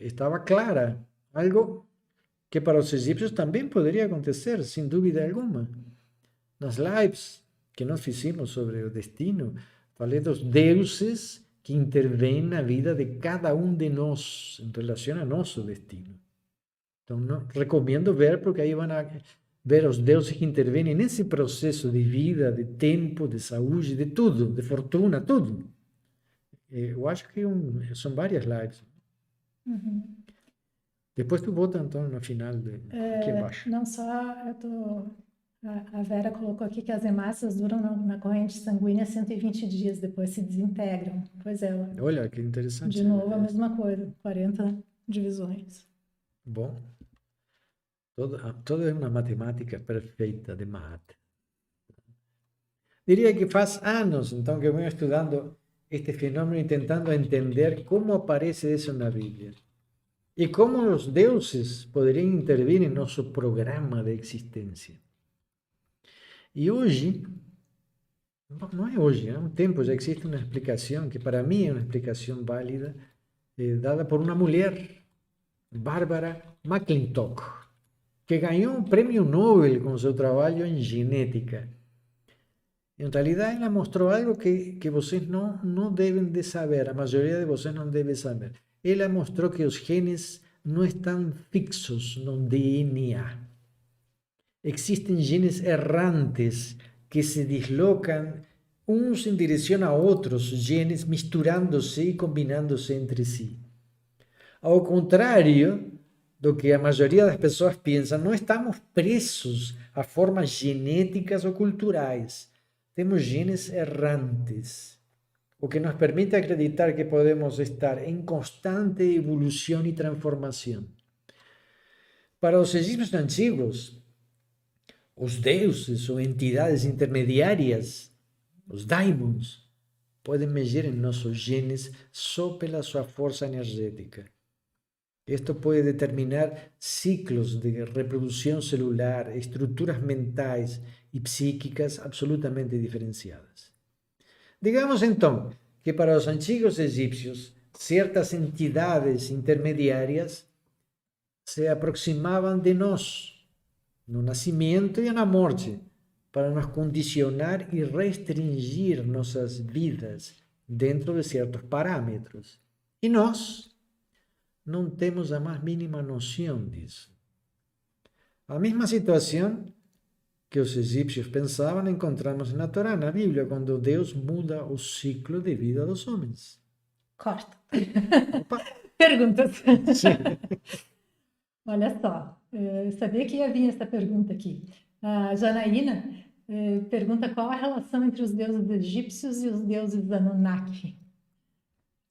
estava clara. Algo que para os egípcios também poderia acontecer, sem dúvida alguma. Nas lives que nós fizemos sobre o destino, falei dos deuses que intervêm na vida de cada um de nós em relação a nosso destino. Então, não, recomendo ver, porque aí vão ver os deuses que intervêm nesse processo de vida, de tempo, de saúde, de tudo, de fortuna, tudo. Eu acho que são várias lives. Uhum. Depois tu volta, então, no final, aqui embaixo. Não só, a Vera colocou aqui que as hemácias duram na corrente sanguínea 120 dias, depois se desintegram. Pois é. Olha, que interessante. De novo, a mesma coisa, 40 divisões. Bom, todo é uma matemática perfeita de mate. Diria que faz anos, então, que eu venho estudando este fenômeno e tentando entender como aparece isso na Bíblia. E como os deuses poderiam intervir em nosso programa de existência. E hoje, não é hoje, há um tempo já existe uma explicação, que para mim é uma explicação válida, dada por uma mulher, Barbara McClintock, que ganhou um prêmio Nobel com seu trabalho em genética. Em realidade, ela mostrou algo que vocês não devem de saber, a maioria de vocês não deve saber. Ela mostrou que os genes não estão fixos no DNA. existen genes errantes que se dislocan uns en dirección a otros genes, misturándose y combinándose entre sí. Ao contrário do que a maioria das pessoas pensa, não estamos presos a formas genéticas ou culturais. Temos genes errantes, o que nos permite acreditar que podemos estar em constante evolução e transformação. Para os egípcios antigos, os deuses ou entidades intermediárias, os daimons, podem mexer em nossos genes só pela sua força energética. Esto puede determinar ciclos de reproducción celular, estructuras mentais y psíquicas absolutamente diferenciadas. Digamos entonces que para los antiguos egipcios, ciertas entidades intermediarias se aproximaban de nós no nascimento e na morte para nos condicionar e restringir nossas vidas dentro de certos parâmetros. E nós não temos a mais mínima noção disso. A mesma situação que os egípcios pensavam encontramos na Torá, na Bíblia, quando Deus muda o ciclo de vida dos homens. Corta. Opa. Perguntas. Sim. Olha só, eu sabia que ia vir essa pergunta aqui. A Janaína pergunta qual a relação entre os deuses egípcios e os deuses Anunnaki.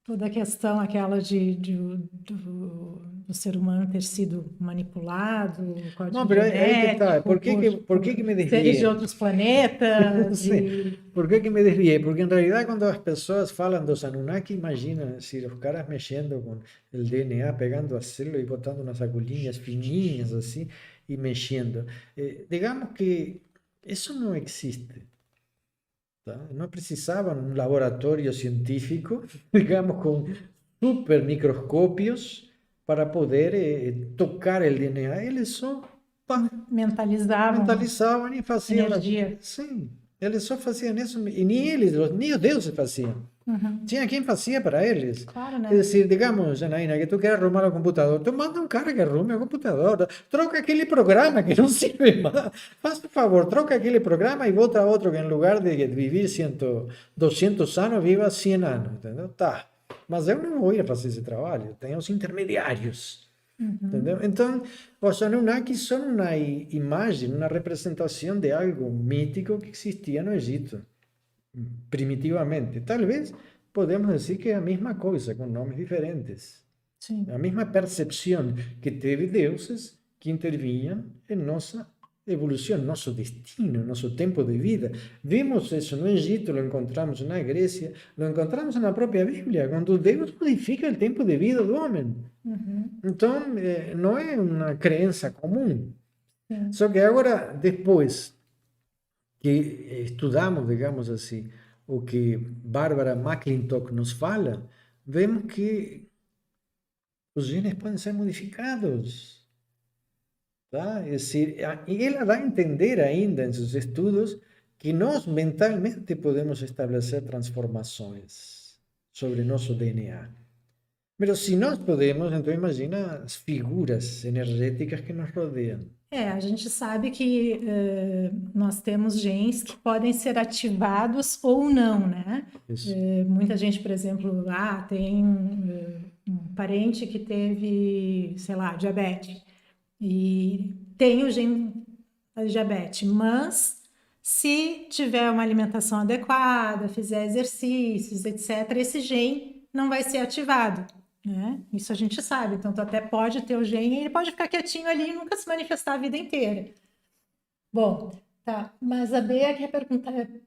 Toda a questão aquela do ser humano ter sido manipulado, Não, mas aí que está. Por que me desviei? Seres de outros planetas. Sim. Por que me desviei? Porque, em realidade, quando as pessoas falam dos Anunnaki, imagina se os caras mexendo com o DNA, pegando a célula e botando umas agulhinhas fininhas, assim, e mexendo. Digamos que isso não existe. Tá? Não precisava um laboratório científico, digamos, com super microscópios para poder tocar o DNA. Eles só mentalizavam e faziam energia. Sim, eles só faziam isso, e nem eles, nem os deuses faziam. Uhum. Tinha quem fazia para eles. Claro, né? É decir, digamos, Janaína, que tu queres arrumar o computador, tu manda um cara que arrume o computador, troca aquele programa que não serve mais. Faz por favor, troca aquele programa e bota outro que em lugar de viver 200 anos, viva 100 anos, entendeu? Tá, mas eu não vou ir fazer esse trabalho, tem os intermediários, entendeu? Então, os Anunnaki são uma imagem, uma representação de algo mítico que existia no Egito. Primitivamente. Talvez podemos dizer que é a mesma coisa, com nomes diferentes. Sim. A mesma percepção que teve deuses que intervinham em nossa evolução, nosso destino, nosso tempo de vida. Vimos isso no Egito, lo encontramos na Grécia, lo encontramos na própria Bíblia, quando Deus modifica o tempo de vida do homem. Então, não é uma crença comum. Só que agora, depois que estudamos, digamos assim, o que Bárbara McClintock nos fala, vemos que os genes podem ser modificados. Tá? É decir, e ela dá a entender ainda em seus estudos que nós mentalmente podemos estabelecer transformações sobre nosso DNA. Mas se nós podemos, então imagina as figuras energéticas que nos rodeiam. A gente sabe que nós temos genes que podem ser ativados ou não, né? Muita gente, por exemplo, tem um parente que teve, sei lá, diabetes e tem o gene da diabetes, mas se tiver uma alimentação adequada, fizer exercícios, etc., esse gene não vai ser ativado. Né? Isso a gente sabe, então tu até pode ter o gene e ele pode ficar quietinho ali e nunca se manifestar a vida inteira. Bom, tá, mas a Bea quer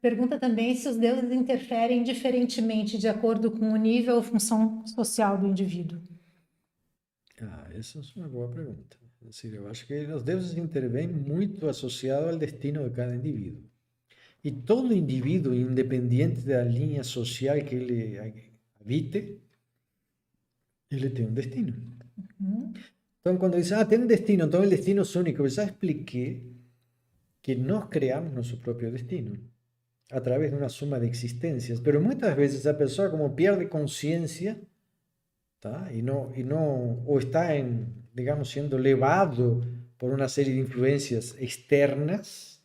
pergunta também se os deuses interferem diferentemente de acordo com o nível ou função social do indivíduo. Essa é uma boa pergunta. É decir, eu acho que os deuses intervêm muito associado ao destino de cada indivíduo. E todo indivíduo, independente da linha social que ele habite, ele tem um destino. Então, quando diz, tem um destino, então o destino é único. Eu já expliquei que nós criamos nosso próprio destino através de uma soma de existências. Mas muitas vezes a pessoa, como perde consciência, tá? e não ou está, digamos, sendo levado por uma série de influências externas.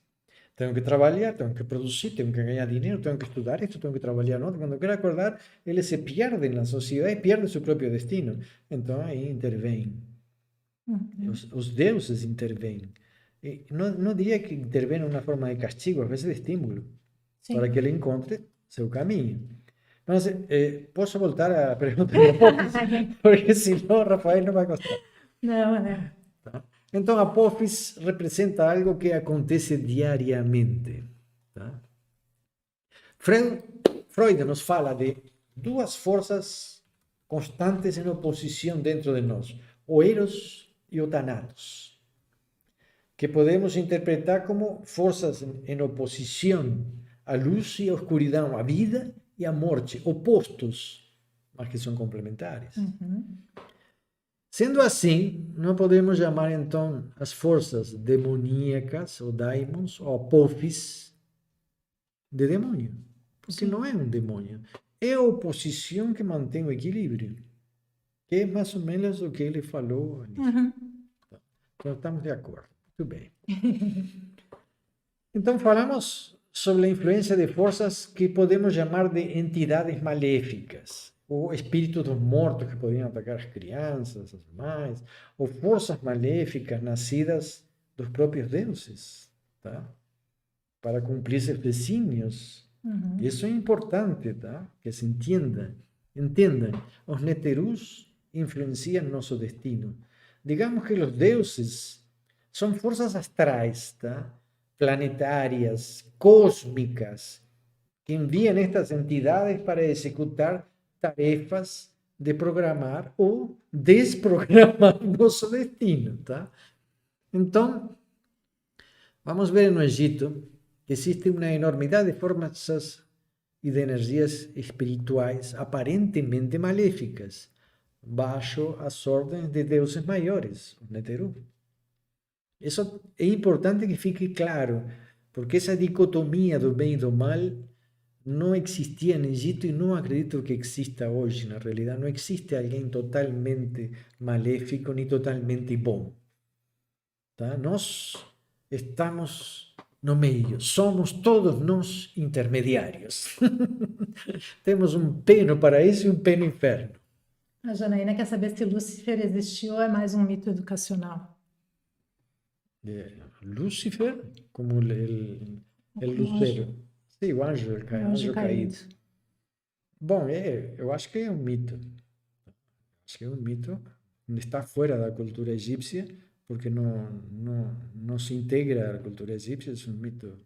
Tenho que trabalhar, tenho que produzir, tenho que ganhar dinheiro, tenho que estudar esto, tenho que trabalhar no outro. Quando quero acordar, ele se perde na sociedade e perde seu próprio destino. Então aí intervém. Os deuses intervêm. E não diria que intervêm de uma forma de castigo, às vezes de estímulo, para que ele encontre seu caminho. Mas, posso voltar à pergunta de Apophis? Porque senão Rafael não vai gostar. Não, né? Tá? Então, Apophis representa algo que acontece diariamente. Tá? Freud nos fala de duas forças constantes em oposição dentro de nós, o Eros e o Thanatos, que podemos interpretar como forças em oposição à luz e à escuridão, à vida e à morte, opostos, mas que são complementares. Sendo assim, não podemos chamar então as forças demoníacas, ou daimons, ou Apophis, de demônio, porque não é um demônio, é a oposição que mantém o equilíbrio, que é mais ou menos o que ele falou. Então, estamos de acordo. Muito bem. Então, falamos sobre a influência de forças que podemos chamar de entidades maléficas, ou espíritos dos mortos que podiam atacar as crianças, as mães, ou forças maléficas nascidas dos próprios deuses, tá? Para cumprir seus desígnios. Isso é importante, tá? Que se entenda. Entendam, os neterus influenciam nosso destino. Digamos que os deuses são forças astrais, tá? Planetárias, cósmicas, que enviam estas entidades para executar tarefas de programar ou desprogramar nosso destino, tá? Então, vamos ver no Egito que existe uma enormidade de forças e de energias espirituais aparentemente maléficas, baixo as ordens de deuses maiores, os Neteru. Isso é importante que fique claro, porque essa dicotomia do bem e do mal não existia no Egito e não acredito que exista hoje, na realidade. Não existe alguém totalmente maléfico nem totalmente bom. Tá? Nós estamos no meio, somos todos nós intermediários. Temos um pé no paraíso e um pé no inferno. A Janaína quer saber se Lúcifer existiu ou é mais um mito educacional. Lúcifer, como o lucero. Sim, o anjo caído. Bom, eu acho que é um mito. Acho que é um mito. Está fora da cultura egípcia, porque não se integra à cultura egípcia. É um mito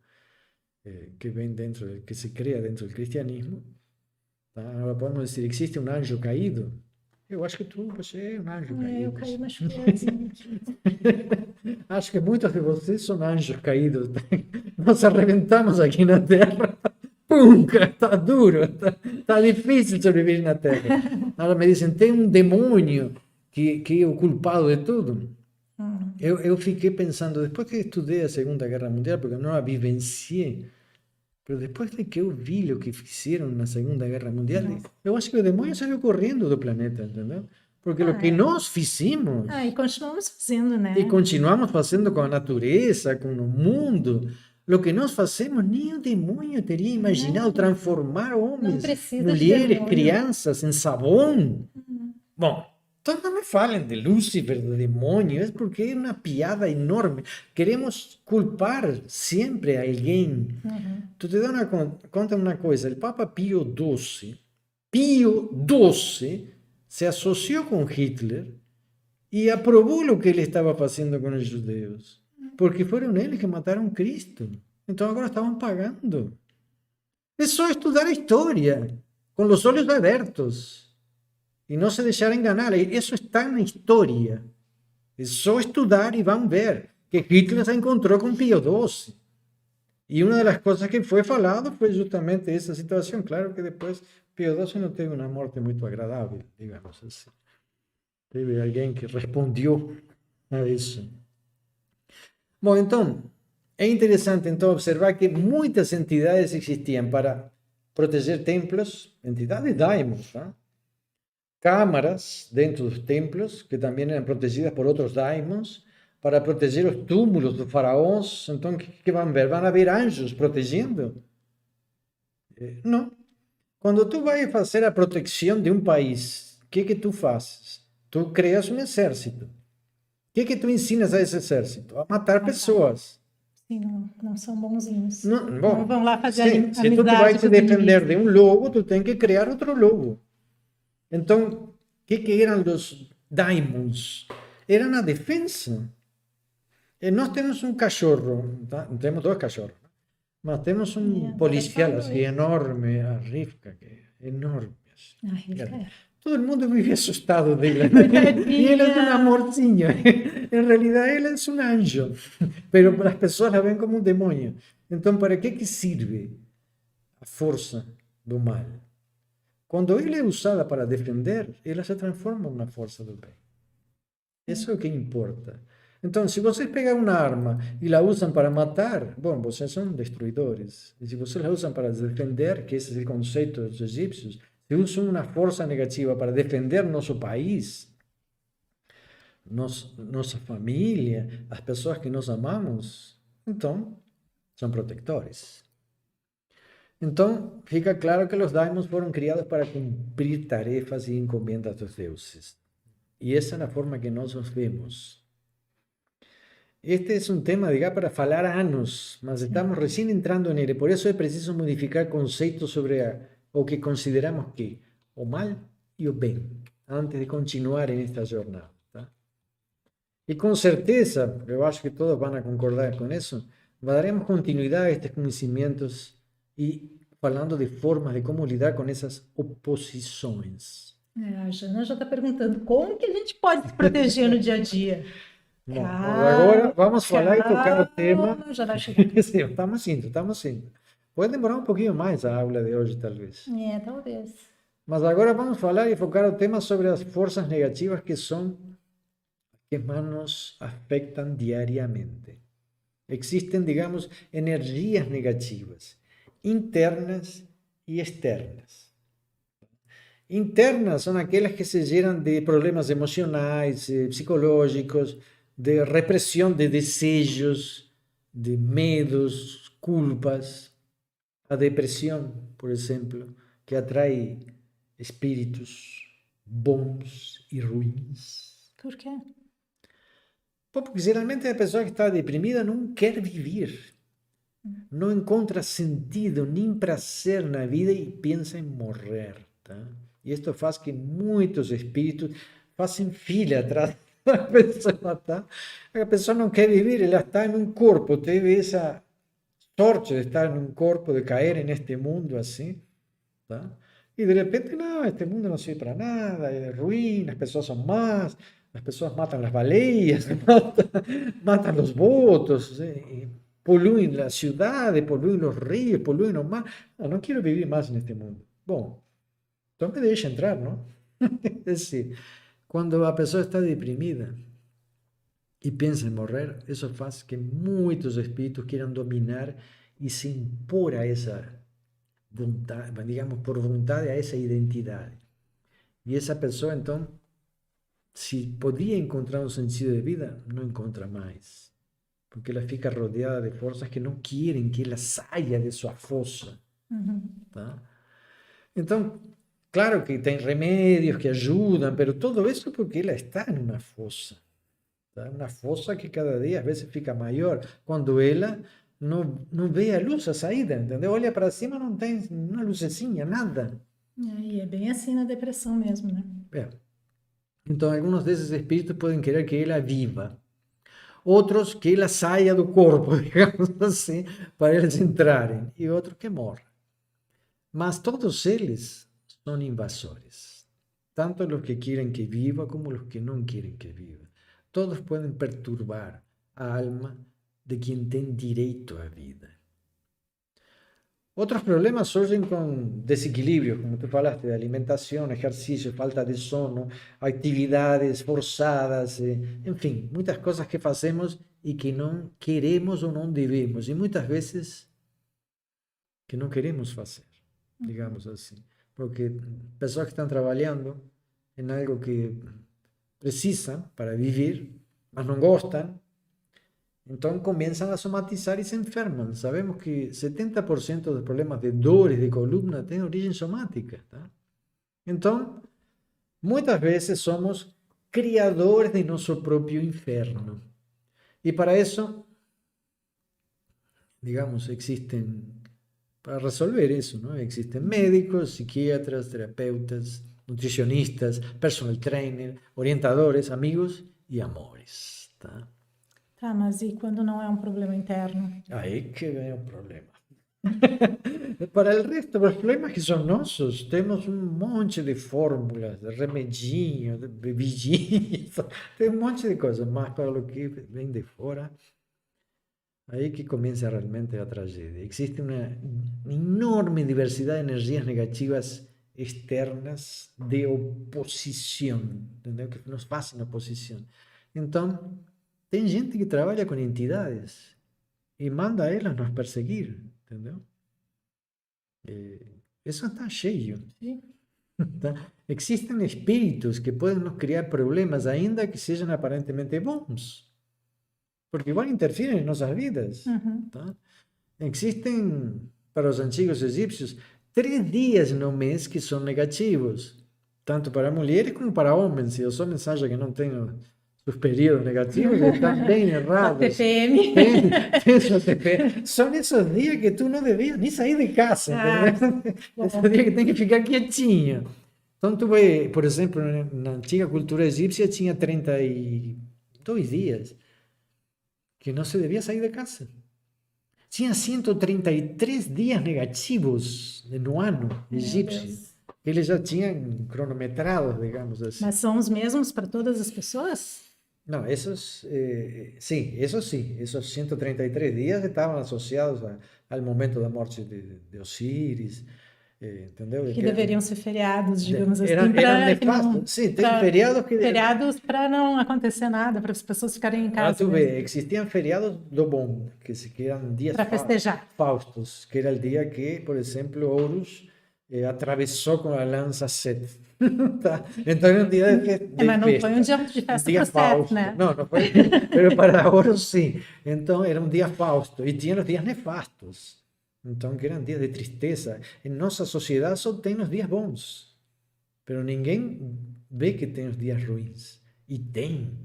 que vem dentro, que se cria dentro do cristianismo. Tá? Agora podemos dizer, existe um anjo caído? Eu acho que você é um anjo caído. Eu caí umas florzinhas aqui. Acho que muitos de vocês são anjos caídos. Nós arrebentamos aqui na Terra. Pum, está duro, está difícil sobreviver na Terra. Agora me dizem, tem um demônio que é o culpado de tudo. Eu fiquei pensando, depois que estudei a Segunda Guerra Mundial, porque não a vivenciei, mas depois de que eu vi o que fizeram na Segunda Guerra Mundial, eu acho que o demônio saiu correndo do planeta, entendeu? Porque o que nós fizemos... e continuamos fazendo, né? E continuamos fazendo com a natureza, com o mundo. O que nós fazemos, nem o demônio teria imaginado transformar homens, mulheres, crianças em sabão. Bom, então não me falem de Lúcifer, do demônio, é porque é uma piada enorme. Queremos culpar sempre alguém. Tu te dá conta uma coisa, o Papa Pio XII se associou com Hitler e aprovou o que ele estava fazendo com os judeus, porque foram eles que mataram Cristo. Então agora estavam pagando. É só estudar a história, com os olhos abertos, e não se deixar enganar. Isso está na história. É só estudar e vão ver que Hitler se encontrou com Pio XII. E uma das coisas que foi falado foi justamente essa situação. Claro que depois Pio XII não teve uma morte muito agradável, digamos assim. Teve alguém que respondeu a isso. Bom, então, é interessante então observar que muitas entidades existiam para proteger templos, entidades daimons, tá? Câmaras dentro dos templos, que também eram protegidas por outros daimons, para proteger os túmulos dos faraós. Então, o que vão ver? Vão haver anjos protegendo? Não. Quando tu vai fazer a proteção de um país, o que tu fazes? Tu crias um exército. O que tu ensinas a esse exército? A matar pessoas. Sim, não são bonzinhos. Não, Não bom, vão lá fazer sim, se tu amizade vai te com os defender inimigos. de um lobo, tu tem que criar outro lobo. Então, o que eram os daimons? Eram a defesa. E nós temos um cachorro, tá? Temos dois cachorros, mas temos um policial só assim, dois. enorme, a Rivka, que é enorme. Assim. A Rivka é. Todo mundo vive assustado dele. Coitadinha. E ele é um amorzinho. Em realidade, ele é um anjo. Mas as pessoas la ven como um demônio. Então, para que serve a força do mal? Quando ela é usada para defender, ela se transforma em uma força do bem. Isso é o que importa. Então, se vocês pegar uma arma e la usam para matar, bom, vocês são destruidores. E se vocês la usam para defender, que esse é o conceito dos egípcios, se usam uma força negativa para defender nosso país, nossa família, as pessoas que nós amamos, então, são protectores. Então, fica claro que os daimons foram criados para cumprir tarefas e encomendas dos deuses. E essa é a forma que nós os vemos. Este é um tema, digamos, para falar há anos, mas estamos recém entrando nele. Por isso é preciso modificar conceitos sobre o que consideramos que o mal e o bem, antes de continuar nesta jornada. Tá? E com certeza, eu acho que todos vão concordar com isso, daremos continuidade a estes conhecimentos e falando de formas de como lidar com essas oposições. A Jana já está perguntando como que a gente pode se proteger no dia a dia. Bom, agora vamos falar e tocar o tema. Já vai chegar. Sim, estamos indo. Pode demorar um pouquinho mais a aula de hoje, talvez. Talvez. Mas agora vamos falar e focar o tema sobre as forças negativas que são que mais nos afetam diariamente. Existem, digamos, energias negativas, internas e externas. Internas são aquelas que se geram de problemas emocionais, psicológicos, de repressão de desejos, de medos, culpas. A depressão, por exemplo, que atrai espíritos bons e ruins. Por quê? Porque geralmente a pessoa que está deprimida não quer viver. Não encontra sentido nem prazer na vida e pensa em morrer. Tá? E isto faz que muitos espíritos façam fila atrás da pessoa. Tá? A pessoa não quer viver, ela está em um corpo, teve essa sorte de estar em um corpo, de cair neste mundo assim. Tá? E de repente, não, este mundo não serve para nada, é ruim, as pessoas são más, as pessoas matam as baleias, matam os botos, poluem a cidade, poluem os rios, poluem o mar. Não quero viver mais neste mundo. Bom, então me deixa entrar, não? É decir, quando a pessoa está deprimida e pensa em morrer, isso faz que muitos espíritos queiram dominar e se impor a essa vontade, digamos, por vontade a essa identidade. E essa pessoa, então, se podia encontrar um sentido de vida, não encontra mais. Porque ela fica rodeada de forças que não querem que ela saia de sua fossa. Tá? Então, claro que tem remédios que ajudam, mas tudo isso porque ela está em uma fossa. Tá? Uma fossa que cada dia, às vezes, fica maior. Quando ela não vê a luz, a saída, entendeu? Olha para cima, não tem uma luzezinha, nada. E é bem assim na depressão mesmo, né? Então, alguns desses espíritos podem querer que ela viva. Outros que ela saia do corpo, digamos assim, para eles entrarem. E outros que morram. Mas todos eles são invasores. Tanto os que querem que viva, como os que não querem que viva. Todos podem perturbar a alma de quem tem direito à vida. Outros problemas surgem com desequilíbrio, como tu falaste, de alimentação, exercício, falta de sono, atividades forçadas, enfim, muitas coisas que fazemos e que não queremos ou não devemos, e muitas vezes que não queremos fazer, digamos assim, porque pessoas que estão trabalhando em algo que precisam para viver, mas não gostam, Então começam a somatizar e se enfermam. Sabemos que 70% dos problemas de dores de coluna têm origem somática, tá? Então, muitas vezes somos criadores de nosso próprio inferno. E para isso, digamos, para resolver isso, ¿no? Existen médicos, psiquiatras, terapeutas, nutricionistas, personal trainer, orientadores, amigos e amores, tá? Tá, mas e quando não é um problema interno? Aí que vem o problema. Para o resto, os problemas que são nossos, temos um monte de fórmulas, de remedinho, de bebidinhos, tem um monte de coisas, mas para o que vem de fora, aí que começa realmente a tragédia. Existe uma enorme diversidade de energias negativas externas de oposição, entendeu? Que nos fazem oposição. Então, tem gente que trabalha com entidades e manda elas nos perseguir, entendeu? Isso está cheio. Sim. Tá? Existem espíritos que podem nos criar problemas, ainda que sejam aparentemente bons, porque igual interferem em nossas vidas. Uhum. Tá? Existem, para os antigos egípcios, 3 dias no mês que são negativos, tanto para mulheres como para homens. E os homens acham que não têm os períodos negativos, estão bem Só errados. TPM. Tem sua TP. Son esos días que tú no debías ni salir de casa, Ah, entendeu? bom. Esos días que tem que ficar quietinho. Então, tu vê, por exemplo, na antiga cultura egípcia tinha 32 dias que não se devia sair de casa. Tinha 133 dias negativos no ano Meu egípcio. Deus. Eles já tinham cronometrados, digamos assim. Mas são os mesmos para todas as pessoas? No, esos 133 días estaban asociados al momento de la muerte de Osiris, ¿entendeu? Que deveriam ser feriados, digamos assim, Eran para que não, nefastos. Sí, tem pra- feriados que... feriados para não acontecer nada, para as pessoas ficarem em casa tu mesmo, vê, existían feriados do bom, que eran días para festejar. faustos, que era el día que, por ejemplo, Horus atravessou com a lança Set. Tá? Então era um dia de Mas não festa. foi um dia de festa Dia pro Seth, Fausto. né? Não, não foi. Mas para Horus sim. Então era um dia Fausto. E tinha os dias nefastos. Então que eram dias de tristeza. Em nossa sociedade só tem os dias bons. Mas ninguém vê que tem os dias ruins. E tem.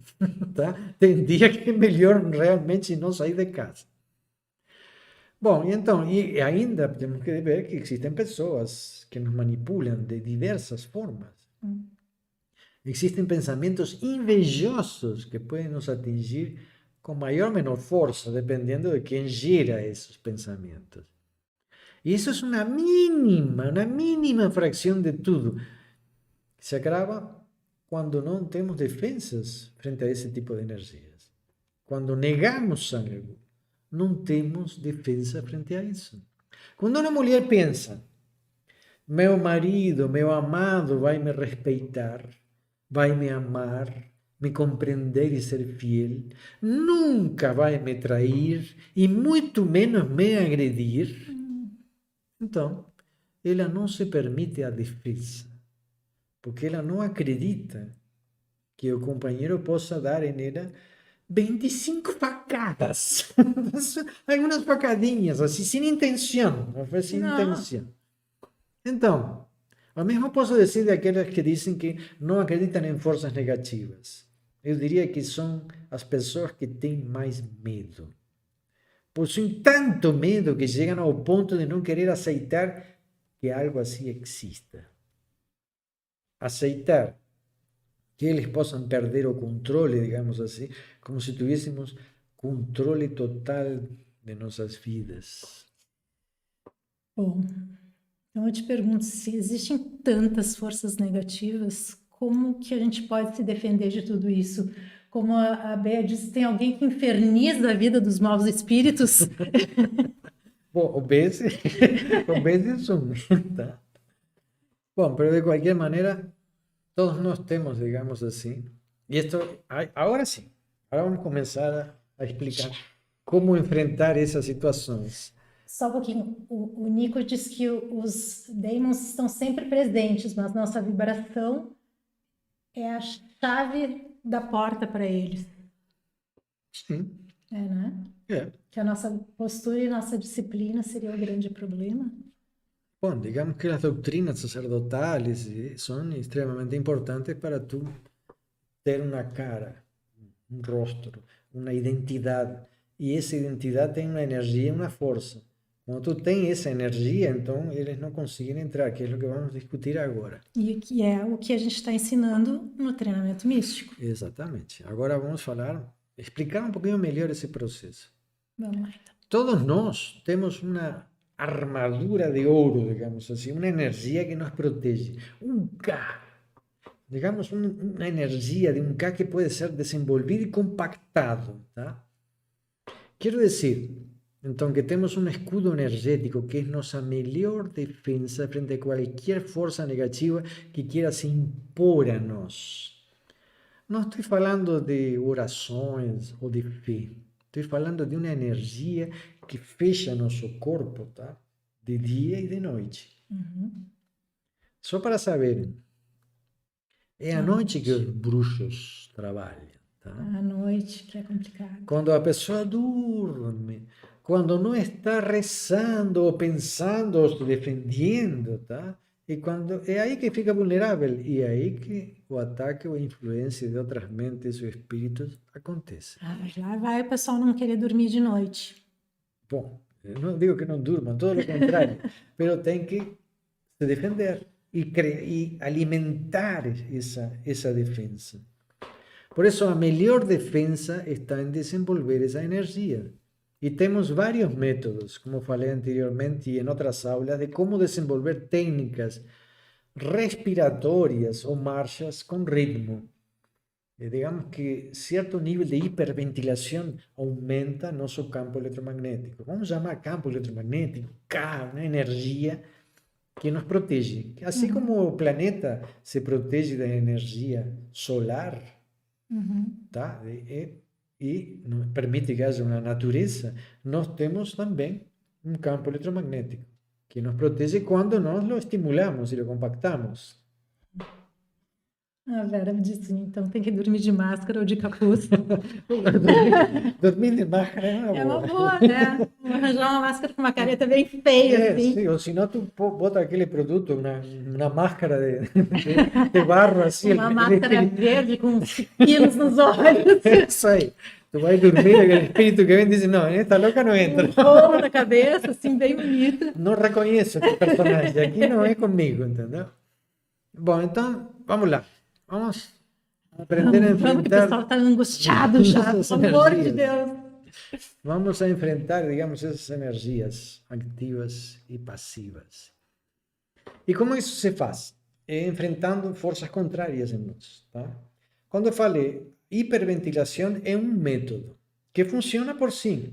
Tá? Tem dias que é melhor realmente não sair de casa. Bom, e ainda temos que ver que existem pessoas que nos manipulam de diversas formas. Existem pensamentos invejosos que podem nos atingir com maior ou menor força, dependendo de quem gera esses pensamentos. E isso é uma mínima fração de tudo. Se agrava quando não temos defensas frente a esse tipo de energias. Quando negamos algo, não temos defesa frente a isso. Quando uma mulher pensa, meu marido, meu amado vai me respeitar, vai me amar, me compreender e ser fiel, nunca vai me trair e muito menos me agredir, então ela não se permite a defesa, porque ela não acredita que o companheiro possa dar em ela 25 facadas. Algumas facadinhas, assim, sem intenção. Foi sem intenção. Então, o mesmo posso dizer daquelas que dizem que não acreditam em forças negativas. Eu diria que são as pessoas que têm mais medo. Possuem tanto medo que chegam ao ponto de não querer aceitar que algo assim exista. Aceitar que eles possam perder o controle, digamos assim, como se tivéssemos controle total de nossas vidas. Bom, então eu te pergunto, se existem tantas forças negativas, como que a gente pode se defender de tudo isso? Como a Bea disse, tem alguém que inferniza a vida dos maus espíritos? Bom, o base es un... Tá? Bom, pero de qualquer maneira, todos nós temos, digamos assim, e isto, agora sim, agora vamos começar a explicar como enfrentar essas situações. Só um pouquinho, o Nico diz que os demons estão sempre presentes, mas nossa vibração é a chave da porta para eles. Sim. né? É. Que a nossa postura e nossa disciplina seria o grande problema. Bom, digamos que las doctrinas sacerdotales son extremadamente importantes para tú ter una cara, un rostro, una identidad. Y esa identidad tiene una energía y una fuerza. Cuando tú tienes esa energía, entonces ellos no consiguen entrar, que es lo que vamos a discutir agora. E que é o que a gente está ensinando no treinamento místico. Exatamente. Agora vamos falar, explicar um pouquinho melhor esse processo. Vamos lá, então. Todos nós temos uma armadura de ouro, digamos assim, uma energia que nos protege. Um K, digamos, uma energia de um K que pode ser desenvolvido e compactado, tá? Quero dizer, então, que temos um escudo energético que é nossa melhor defesa frente a qualquer força negativa que queira se impor a nós. Não estou falando de orações ou de fé. Estou falando de uma energia que fecha nosso corpo, tá? De dia e de noite. Só para saberem, é à noite que os bruxos trabalham, tá? À noite, que é complicado. Quando a pessoa dorme, quando não está rezando ou pensando ou se defendendo, tá? E quando é aí que fica vulnerável, e é aí que o ataque ou a influência de outras mentes ou espíritos acontece. Já vai o pessoal não querer dormir de noite. Bom, eu não digo que não durmam, todo o contrário, mas tem que se defender e alimentar essa defesa. Por isso, a melhor defesa está em desenvolver essa energia. E temos vários métodos, como falei anteriormente e em outras aulas, de como desenvolver técnicas respiratórias ou marchas com ritmo. Digamos que certo nível de hiperventilação aumenta nosso campo eletromagnético. Vamos chamar campo eletromagnético, K, uma energia que nos protege. Assim como o planeta se protege da energia solar, tá? E permite que haja uma natureza, nós temos também um campo eletromagnético que nos protege quando nós o estimulamos e o compactamos. A Vera me disse, então tem que dormir de máscara ou de capuz. Dormir de máscara é uma boa, né? Vou arranjar uma máscara com uma careta bem feia, assim. Sim, ou senão tu bota aquele produto, uma máscara de barro, assim. Uma máscara verde com uns quilos nos olhos. Isso aí. Tu vai dormir, aquele espírito que vem e diz, não, esta louca não entra. Um forro na cabeça, assim, bem bonita. Não reconheço esse personagem, aqui não é comigo, entendeu? Bom, então, vamos lá. Vamos aprender a enfrentar... Vamos que o pessoal está angustiado já, pelo amor de Deus. Vamos a enfrentar, digamos, essas energias ativas e passivas. E como isso se faz? É enfrentando forças contrárias em nós, tá? Quando eu falei, hiperventilação é um método que funciona por si.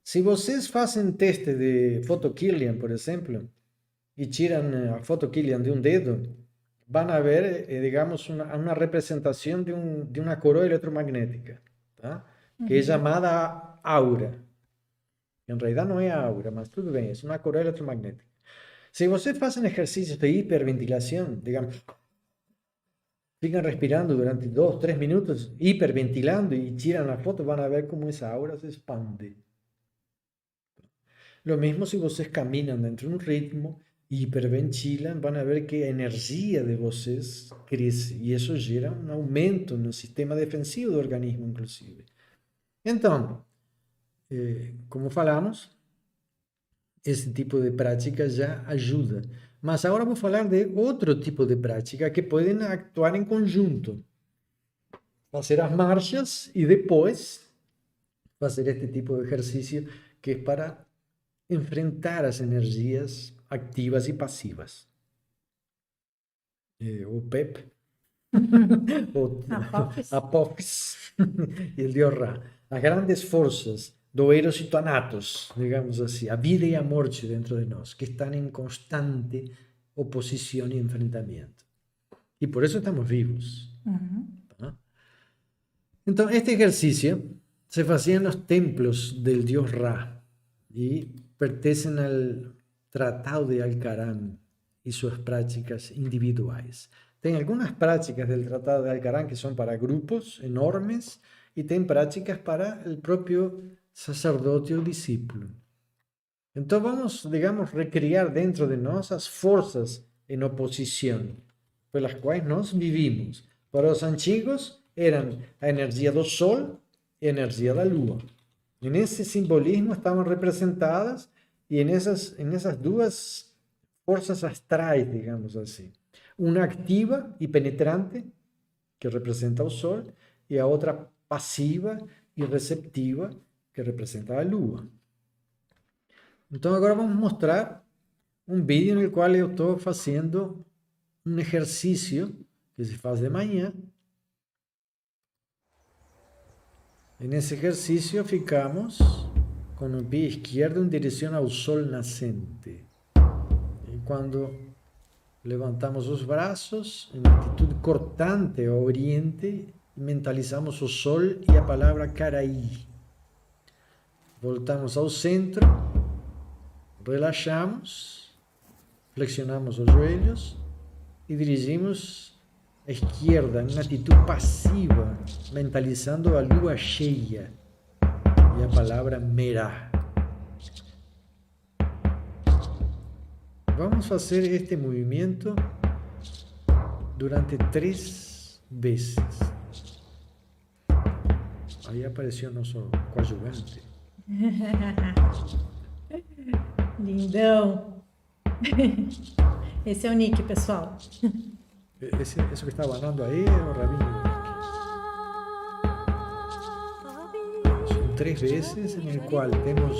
Se vocês fazem teste de photokillian, por exemplo, e tiram a photokillian de um dedo, vão ver, digamos, uma representação de uma coroa eletromagnética, tá? Que é chamada aura. Em realidade não é a aura, mas tudo bem, é uma coroa eletromagnética. Se vocês fazem exercícios de hiperventilação, digamos, ficam respirando durante 2, 3 minutos, hiperventilando e tiram a foto, vão ver como essa aura se expande. Lo mesmo se vocês caminham dentro de um ritmo, hiperventilam, vão ver que a energia de vocês cresce e isso gera um aumento no sistema defensivo do organismo, inclusive. Então, como falamos, esse tipo de prática já ajuda. Mas agora vou falar de outro tipo de prática que podem actuar em conjunto. Fazer as marchas e depois fazer este tipo de exercício que é para enfrentar as energias activas e passivas. O PEP, o Apophis e o Dios Ra. As grandes forças do Eros e Thanatos, digamos assim, a vida e a morte dentro de nós, que estão em constante oposição e enfrentamento. E por isso estamos vivos. Tá? Então, este exercício se fazia nos templos del Dios Ra e pertencem ao Tratado de Alcarán e suas práticas individuais. Tem algumas práticas do Tratado de Alcarán que são para grupos enormes y tem prácticas para el propio sacerdote o discípulo. Entonces vamos, digamos, recriar dentro de nós as forças em oposição, pelas quais nós vivimos. Para os antigos eram a energia do sol e a energia da lua. E nesse simbolismo estavam representadas e nessas duas forças astrais, digamos assim. Uma ativa e penetrante, que representa o sol, e a outra passiva e receptiva, que representa a lua. Então agora vamos mostrar um vídeo no qual eu estou fazendo um exercício que se faz de manhã. E nesse exercício ficamos com o pé esquerdo em direção ao sol nascente. E quando levantamos os braços, em atitude cortante ao oriente, mentalizamos o sol e a palavra Caraí. Voltamos ao centro, relaxamos, flexionamos os joelhos e dirigimos à esquerda, em atitude passiva, mentalizando a lua cheia e a palavra Merá. Vamos fazer este movimento durante 3 vezes. Aí apareceu nosso coadjuvante. Lindão. Esse é o Nick, pessoal. Isso que está abanando aí é o rabinho. São 3 vezes em qual temos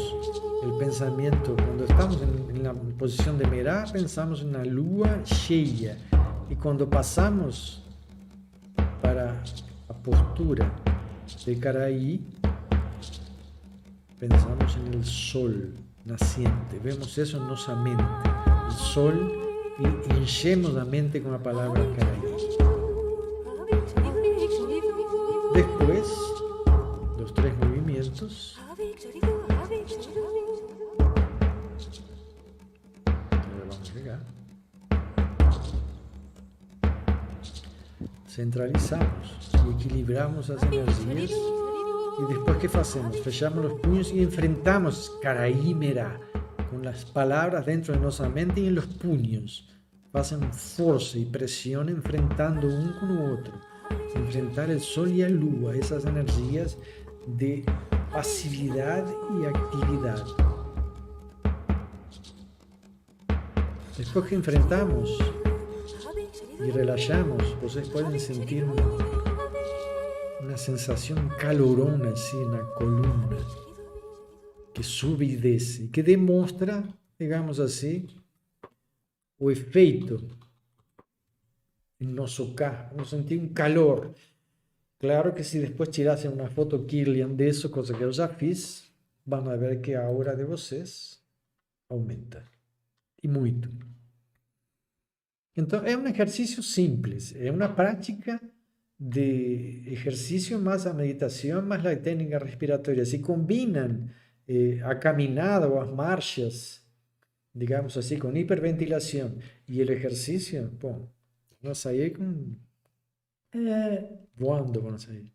o pensamento, quando estamos na posição de Merá, pensamos na lua cheia. E quando passamos para a postura de Caraí, pensamos no sol nasciente. Vemos isso em nossa mente. O sol, e enchemos a mente com a palavra Caraí. Depois dos 3 movimentos, vamos chegar, centralizamos e equilibramos as energias. E depois que fazemos? Fechamos os punhos e enfrentamos Caraí Merá, com as palavras dentro de nossa mente e em los punhos. Fazem força e pressão enfrentando um com o outro. Enfrentar o sol e a lua, essas energias de passividade e atividade. Depois que enfrentamos e relaxamos, vocês podem sentir uma sensação calorona assim na coluna, que sube e desce, que demonstra, digamos assim, o efeito em nosso carro. Vamos sentir um calor. Claro que se depois tirassem uma foto Kirlian disso, coisa que eu já fiz, vão ver que a aura de vocês aumenta. E muito. Então, é um exercício simples, é uma prática de exercício mais a meditação, mais a técnica respiratória. Se combinam a caminhada ou as marchas, digamos assim, com hiperventilação e o exercício, bom, vamos sair com... voando, vamos sair.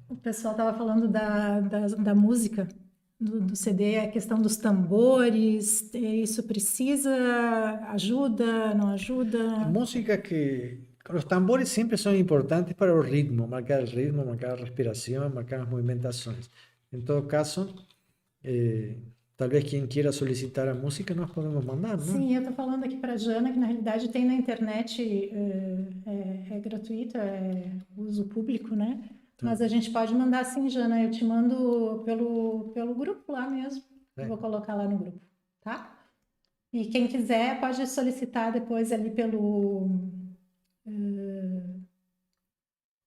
O pessoal estava falando da música, do CD, a questão dos tambores, isso precisa, ajuda, não ajuda? Música que... Os tambores sempre são importantes para o ritmo, marcar a respiração, marcar as movimentações. Em todo caso, talvez quem queira solicitar a música, nós podemos mandar, não? Sim, eu estou falando aqui para a Jana, que na realidade tem na internet, é gratuito, é uso público, né? Mas a gente pode mandar sim, Jana, eu te mando pelo grupo lá mesmo, eu vou colocar lá no grupo, tá? E quem quiser pode solicitar depois ali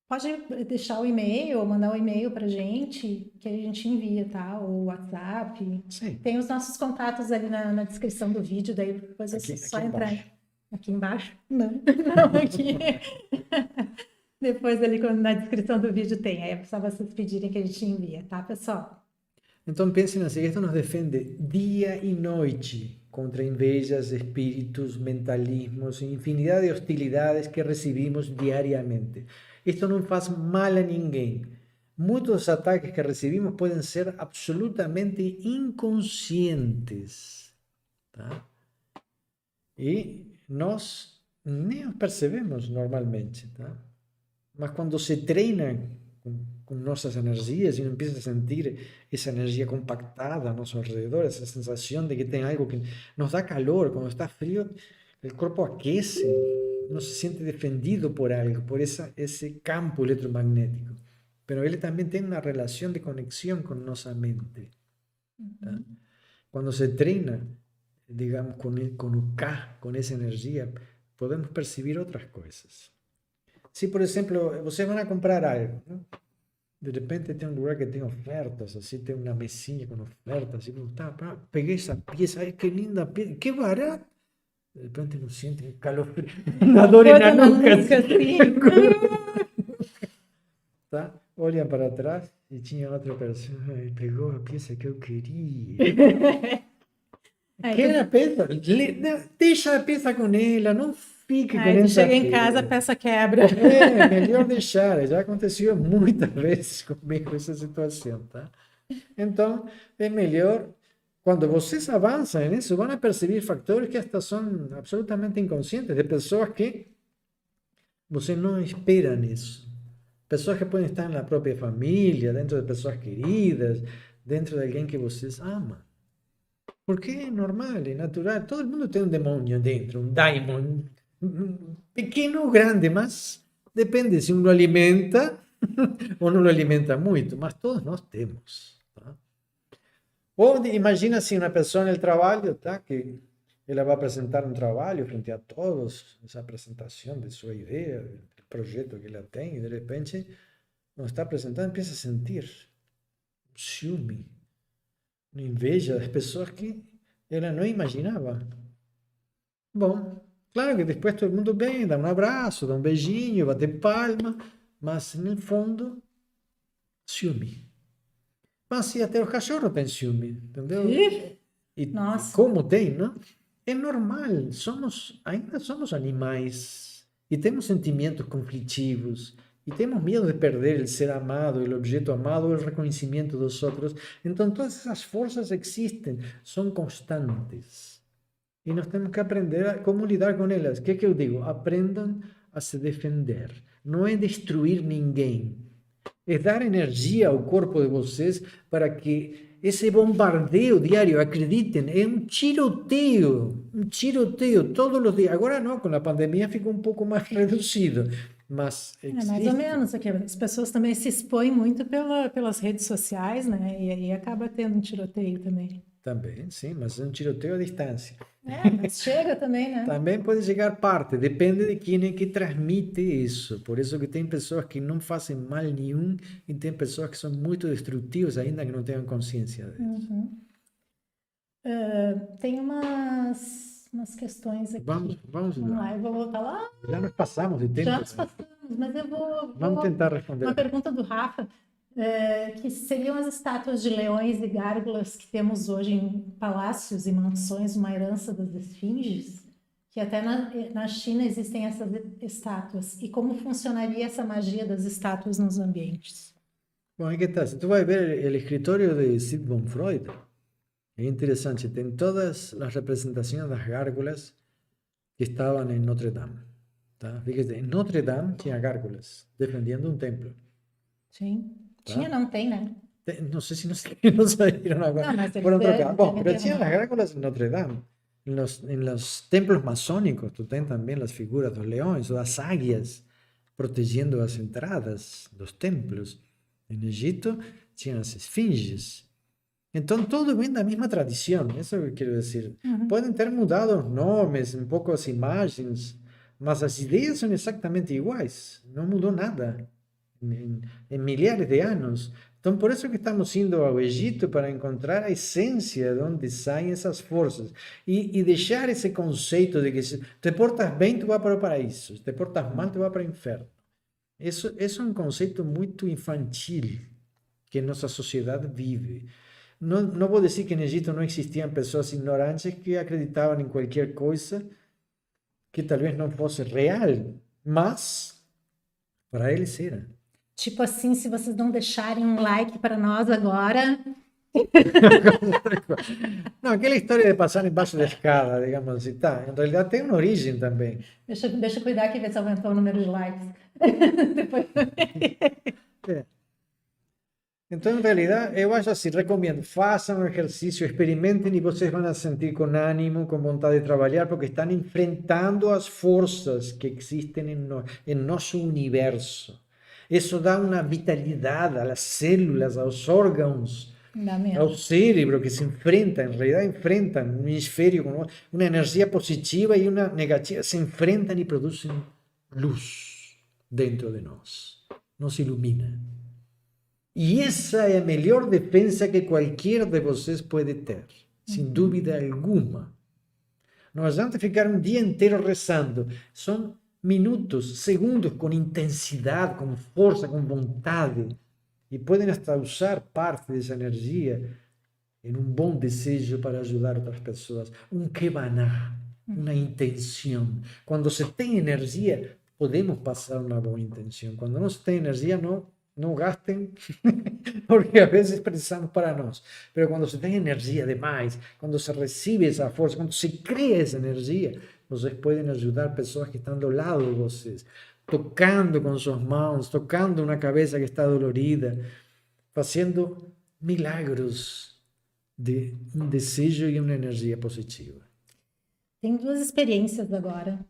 pode deixar o e-mail ou mandar um e-mail para a gente, que a gente envia, tá? Ou WhatsApp. Sim. Tem os nossos contatos ali na descrição do vídeo, daí depois é só entrar. Embaixo. Aqui embaixo? Não, não aqui. Depois ali na descrição do vídeo tem, aí é só vocês pedirem que a gente envia, tá, pessoal? Então pensem assim, isto nos defende dia e noite contra invejas, espíritos, mentalismos e infinidade de hostilidades que recebemos diariamente. Isto não faz mal a ninguém. muitos dos ataques que recebemos podem ser absolutamente inconscientes, tá? E nós nem os percebemos normalmente, tá? Mas quando se treina com nossas energias e não empieza a sentir essa energia compactada a nosso redor, essa sensação de que tem algo que nos dá calor, quando está frio, o corpo aquece, não se sente defendido por algo, por esse campo eletromagnético. Pero ele também tem uma relação de conexão com nossa mente, tá? Quando se treina, digamos, com o K, com essa energia, podemos perceber outras coisas. Se, por exemplo, vocês vão a comprar algo, né? De repente tem um lugar que tem ofertas, assim, tem uma mesinha com ofertas, e tá, peguei essa pieza, ai, que linda pieza, que barato. De repente não sente calofrio, uma dor na nuca, assim. Tá? Olha para trás e tinha outra pessoa, e pegou a pieza que eu queria. Quer a peça? Deixa a peça com ela, não fique com essa chega em casa, a peça quebra. É, melhor deixar. Já aconteceu muitas vezes comigo essa situação, tá? Então, é melhor, quando vocês avançam nisso, vão a perceber fatores que hasta são absolutamente inconscientes, de pessoas que você não espera nisso. Pessoas que podem estar na própria família, dentro de pessoas queridas, dentro de alguém que vocês amam. Porque é normal, é natural. Todo mundo tem um demônio dentro, um daimon, pequeno ou grande, mas depende se um lo alimenta ou não lo alimenta muito, mas todos nós temos. Tá? Ou imagina assim uma pessoa no trabalho, tá? Que ela vai apresentar um trabalho frente a todos, essa apresentação de sua ideia, do projeto que ela tem, e de repente, quando está apresentando, empieza a sentir ciúme, inveja das pessoas que ela não imaginava. Bom, claro que depois todo mundo vem, dá um abraço, dá um beijinho, bate palma, mas no fundo, ciúme. Mas se até os cachorros têm ciúme, entendeu? E Nossa. como tem, não? É normal, ainda somos animais e temos sentimentos conflitivos e temos medo de perder o ser amado, o objeto amado, o reconhecimento dos outros. Então, todas essas forças existem, são constantes. E nós temos que aprender a como lidar com elas. O que é que eu digo? Aprendam a se defender. Não é destruir ninguém. É dar energia ao corpo de vocês para que esse bombardeio diário, acreditem, é um tiroteio todos os dias. Agora não, com a pandemia ficou um pouco mais reduzido, mas existe. Mais ou menos. Aqui. As pessoas também se expõem muito pelas redes sociais, né? E aí acaba tendo um tiroteio também. Também, sim, mas é um tiroteio à distância. Mas chega também, né? Também pode chegar parte, depende de quem é que transmite isso. Por isso que tem pessoas que não fazem mal nenhum e tem pessoas que são muito destrutivas, ainda que não tenham consciência disso. Tem umas questões aqui. Vamos lá, eu vou voltar lá. Já nos passamos de tempo. Já nos passamos, mas eu Vamos tentar responder. Uma pergunta do Rafa, que seriam as estátuas de leões e gárgulas que temos hoje em palácios e mansões, uma herança das esfinges, que até na China existem essas estátuas. E como funcionaria essa magia das estátuas nos ambientes? Bom, aí que tá. Se tu vai ver o escritório de Sigmund Freud, é interessante, tem todas as representações das gárgulas que estavam em Notre Dame. Tá? Fíjate, em Notre Dame tinha gárgulas defendendo um templo. Sim. Tá? Tinha, não tem, né? Não sei se não saíram agora. Não, mas Foram trocados. Bom, pero tinha as gárgulas em Notre Dame. En los templos masónicos, tú tienes también las figuras de los leones o las águilas protegiendo las entradas dos templos. En Egipto tinham as esfinges. Então, todo vem da mesma tradição, isso é o que eu quero dizer. Podem ter mudado os nomes, um pouco as imagens, mas as ideias são exatamente iguais. Não mudou nada em milhares de anos. Então, por isso que estamos indo ao Egito para encontrar a essência de onde saem essas forças. E deixar esse conceito de que se te portas bem, tu vai para o paraíso. Se te portas mal, tu vai para o inferno. Isso é um conceito muito infantil que nossa sociedade vive. Não vou dizer que no Egito não existiam pessoas ignorantes que acreditavam em qualquer coisa que talvez não fosse real, mas para eles era. Tipo assim, se vocês não deixarem um like para nós agora, Não, aquela história de passar embaixo da escada, digamos assim, tá, em realidade tem uma origem também. deixa eu cuidar aqui, ver se aumentou o número de likes. Depois... É. Então, em realidade, eu acho assim, recomendo, façam o exercício, experimentem e vocês vão se sentir com ânimo, com vontade de trabalhar, porque estão enfrentando as forças que existem em nosso universo. Isso dá uma vitalidade às células, aos órgãos, Dá mesmo. ao cérebro que se enfrentam, em realidade enfrentam um hemisfério com uma energia positiva e uma negativa, se enfrentam e produzem luz dentro de nós, nos ilumina. E essa é a melhor defesa que qualquer de vocês pode ter, sem dúvida alguma. Não adianta ficar um dia inteiro rezando. São minutos, segundos com intensidade, com força, com vontade. E podem até usar parte dessa energia em um bom desejo para ajudar outras pessoas. Um kevaná, uma intenção. Quando se tem energia, podemos passar uma boa intenção. Quando não se tem energia, não gastem, porque a vezes precisamos para nós. Mas quando se tem energia demais, quando se recebe essa força, quando se cria essa energia, vocês podem ajudar pessoas que estão do lado de vocês, tocando com suas mãos, tocando uma cabeça que está dolorida, fazendo milagros de um desejo e uma energia positiva. Tem duas experiências agora.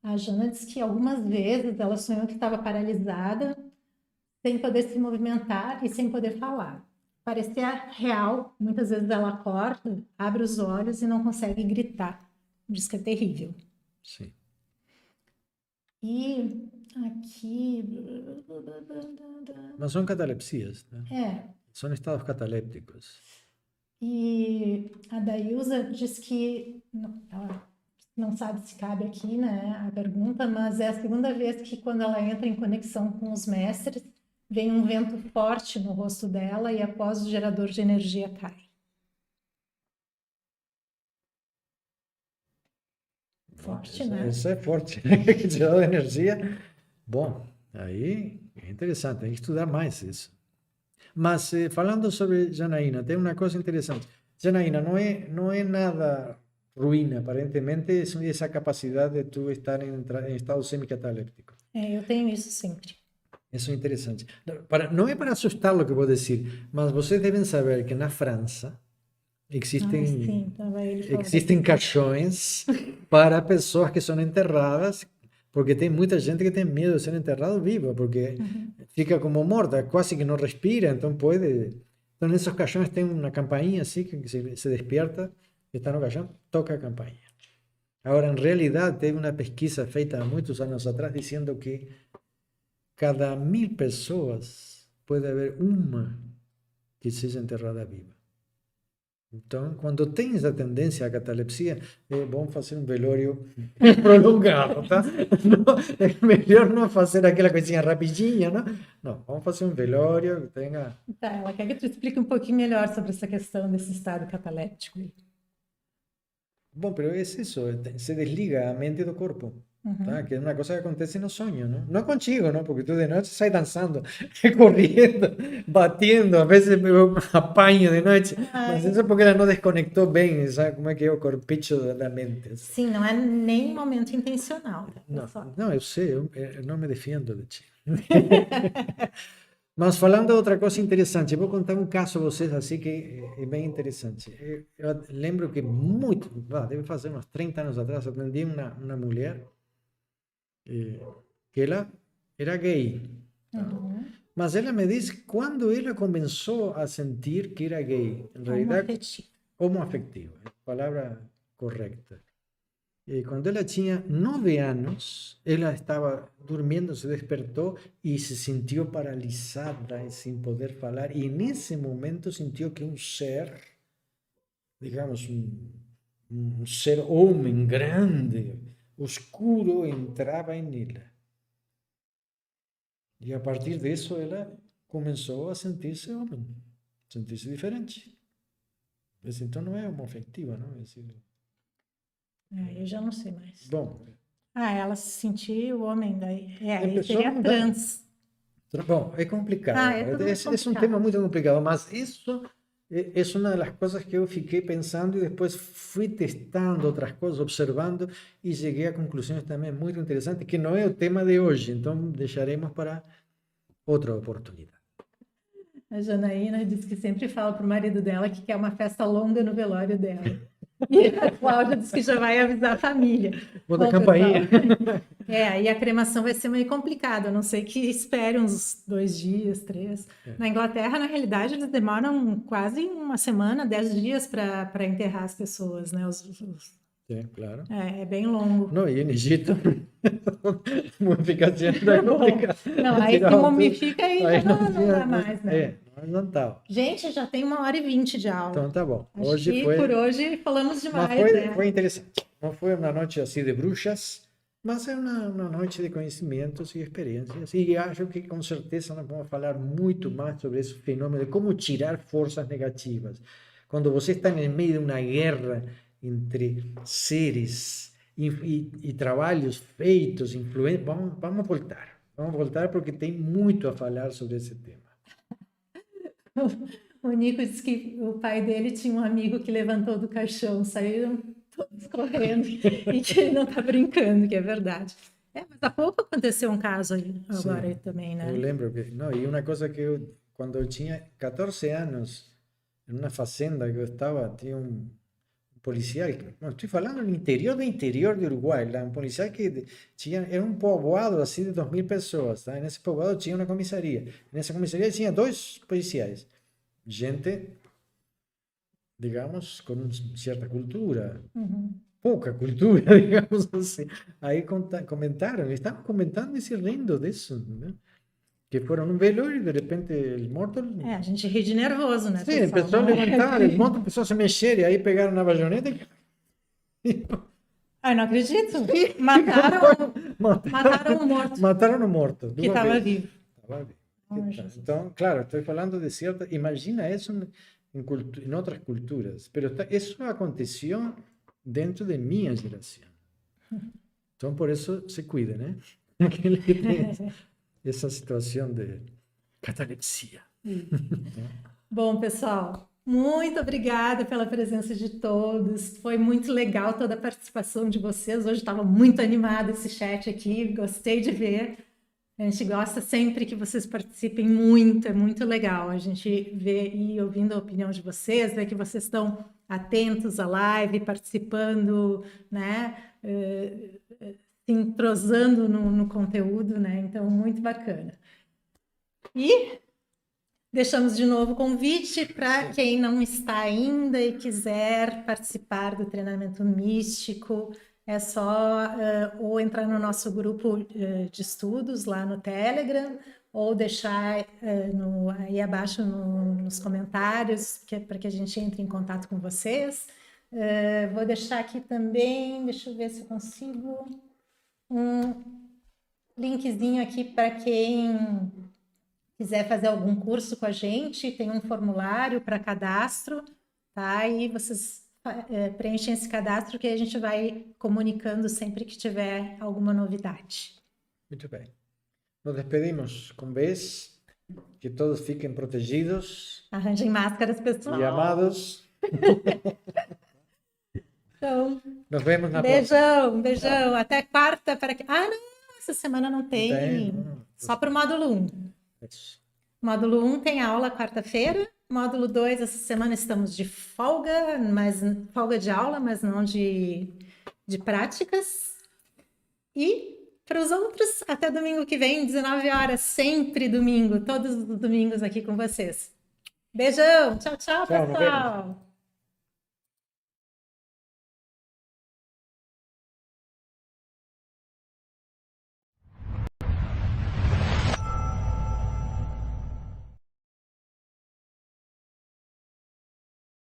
A Jana disse que algumas vezes ela sonhou que estava paralisada, sem poder se movimentar e sem poder falar. Parecia real, muitas vezes ela acorda, abre os olhos e não consegue gritar. Diz que é terrível. Sim. E aqui. Mas são catalepsias, né? É. São estados catalépticos. E a Dailza diz que ela não sabe se cabe aqui, né, a pergunta, mas é a segunda vez que quando ela entra em conexão com os mestres, vem um vento forte no rosto dela e após o gerador de energia cai. Forte, né? Isso é forte, né? Que gerador de energia. Bom, aí é interessante, tem que estudar mais isso. Mas falando sobre Janaína, tem uma coisa interessante. Janaína, não é nada ruim, aparentemente, essa capacidade de tu estar em estado semicataléptico. Eu tenho isso sempre. Isso é interessante. Não é para assustá-lo que eu vou dizer, mas vocês devem saber que na França Sim, tava ele falando existem caixões para pessoas que são enterradas, porque tem muita gente que tem medo de ser enterrado vivo, porque fica como morta, quase que não respira, então pode... Então, nesses caixões tem uma campainha assim, que se despierta, está no caixão, toca a campainha. Agora, em realidade, teve uma pesquisa feita há muitos anos atrás, dizendo que cada 1000 pessoas pode haver uma que seja enterrada viva. Então, quando tem essa tendência à catalepsia, é bom fazer um velório prolongado, tá? Não, é melhor não fazer aquela coisinha rapidinha, não? Não, vamos fazer um velório que tenha... Tá, ela quer que tu explique um pouquinho melhor sobre essa questão desse estado cataléptico. Bom, pero é isso, se desliga a mente do corpo, tá? Que é uma coisa que acontece no sonho, não? Não contigo, não? Porque tu de noite sai dançando, correndo, batendo, às vezes eu apanho de noite, mas isso é porque ela não desconectou bem, sabe como é que é o corpicho da mente. Sim, não é nem momento intencional. Não, eu sei, eu não me defendo de ti. Mas falando de outra coisa interessante, eu vou contar um caso a vocês assim que é bem interessante. Eu lembro que deve fazer uns 30 anos atrás, atendi uma mulher que ela era gay. Mas ela me disse quando ela começou a sentir que era gay, em realidade, homoafetivo, é a palavra correta. Quando ela tinha 9 anos, ela estava dormindo, se despertou e se sentiu paralisada e sem poder falar. E nesse momento sentiu que um ser, digamos, um ser homem grande, oscuro, entrava nela. E a partir disso ela começou a sentir-se homem, sentir-se diferente. Então não é homoafetiva, não é? Eu já não sei mais. Bom, Ah, ela se sentiu homem, daí. Aí Empezó a seria mudar. trans. Bom, es complicado. Ah, é tudo muito Es un complicado. tema muy complicado, mas eso es una de las cosas que yo fiqué pensando y después fui testando otras cosas, observando y llegué a conclusiones también muy interesantes, que no es el tema de hoy, entonces dejaremos para otra oportunidad. A Janaína disse que sempre fala pro marido dela que quer uma festa longa no velório dela. E a Cláudia disse que já vai avisar a família. Bota a Bom, campainha. pessoal, aí a cremação vai ser meio complicado, a não ser que espere uns 2 dias, 3. Na Inglaterra, na realidade, eles demoram quase uma semana, 10 dias para enterrar as pessoas, né? Sí, claro. É bem longo. No, y en Egipto, mumificación no É es bom. complicado. Não, aí se Tiravam mumifica aí tudo, aí já não tinha- dá mais, né? não adiantava. Gente, já tem 1h20 de aula. Então tá bom. Acho Hoje que foi, por hoje falamos mas demais, né? foi interessante. Não foi uma noite assim de bruxas, mas é uma noite de conhecimentos e experiências. E acho que com certeza nós vamos falar muito mais sobre esse fenômeno de como tirar forças negativas. Quando você está no meio de uma guerra entre seres e trabalhos feitos, influentes, vamos voltar. Vamos voltar porque tem muito a falar sobre esse tema. O Nico disse que o pai dele tinha um amigo que levantou do caixão, saíram todos correndo e que ele não está brincando, que é verdade. Mas há pouco aconteceu um caso aí, agora Sim, também, né? eu lembro que, não, e uma coisa que eu, quando eu tinha 14 anos, em uma fazenda que eu estava, tinha um policial, não, estou falando no interior do interior do Uruguai, lá, um policial que tinha, era um povoado assim de 2.000 pessoas, tá? Nesse povoado tinha uma comissaria, nessa comissaria tinha 2 policiais, gente, digamos, com certa cultura, pouca cultura, digamos assim. Aí comentaram, estavam comentando e se rindo disso, né? Que foram num velório e de repente o morto. A gente ri de nervoso, né? Sim, pessoal? começou a levantar, o morto começou a se mexer, e aí pegaram na baioneta e. Ai, não acredito. Mataram o morto. Mataram o morto. Que estava vivo. Estava vivo. Então, claro, estou falando de certa. Imagina isso em outras culturas, mas isso aconteceu dentro de minha geração. Então, por isso, se cuida, né? Aquele que tem essa situação de catalepsia. Bom, pessoal, muito obrigada pela presença de todos. Foi muito legal toda a participação de vocês. Hoje estava muito animado esse chat aqui, gostei de ver. A gente gosta sempre que vocês participem muito, é muito legal a gente ver e ouvindo a opinião de vocês, ver que vocês estão atentos à live, participando, né? Se entrosando no conteúdo, né? Então, muito bacana. E deixamos de novo o convite para quem não está ainda e quiser participar do treinamento místico, é só ou entrar no nosso grupo de estudos lá no Telegram, ou deixar aí abaixo nos comentários para que a gente entre em contato com vocês. Vou deixar aqui também, deixa eu ver se eu consigo, um linkzinho aqui para quem quiser fazer algum curso com a gente, tem um formulário para cadastro, tá? E vocês preenchem esse cadastro que a gente vai comunicando sempre que tiver alguma novidade. Muito bem. Nos despedimos com vez, que todos fiquem protegidos. Arranjem máscaras, pessoal. E amados. Então, nos vemos na próxima. Um beijão. Até quarta. Não, essa semana não tem. Só para o módulo 1. Isso. Módulo 1 tem aula quarta-feira. Módulo 2, essa semana estamos de folga, mas folga de aula, mas não de práticas. E para os outros, até domingo que vem, 19 horas, sempre domingo, todos os domingos aqui com vocês. Beijão, tchau, pessoal.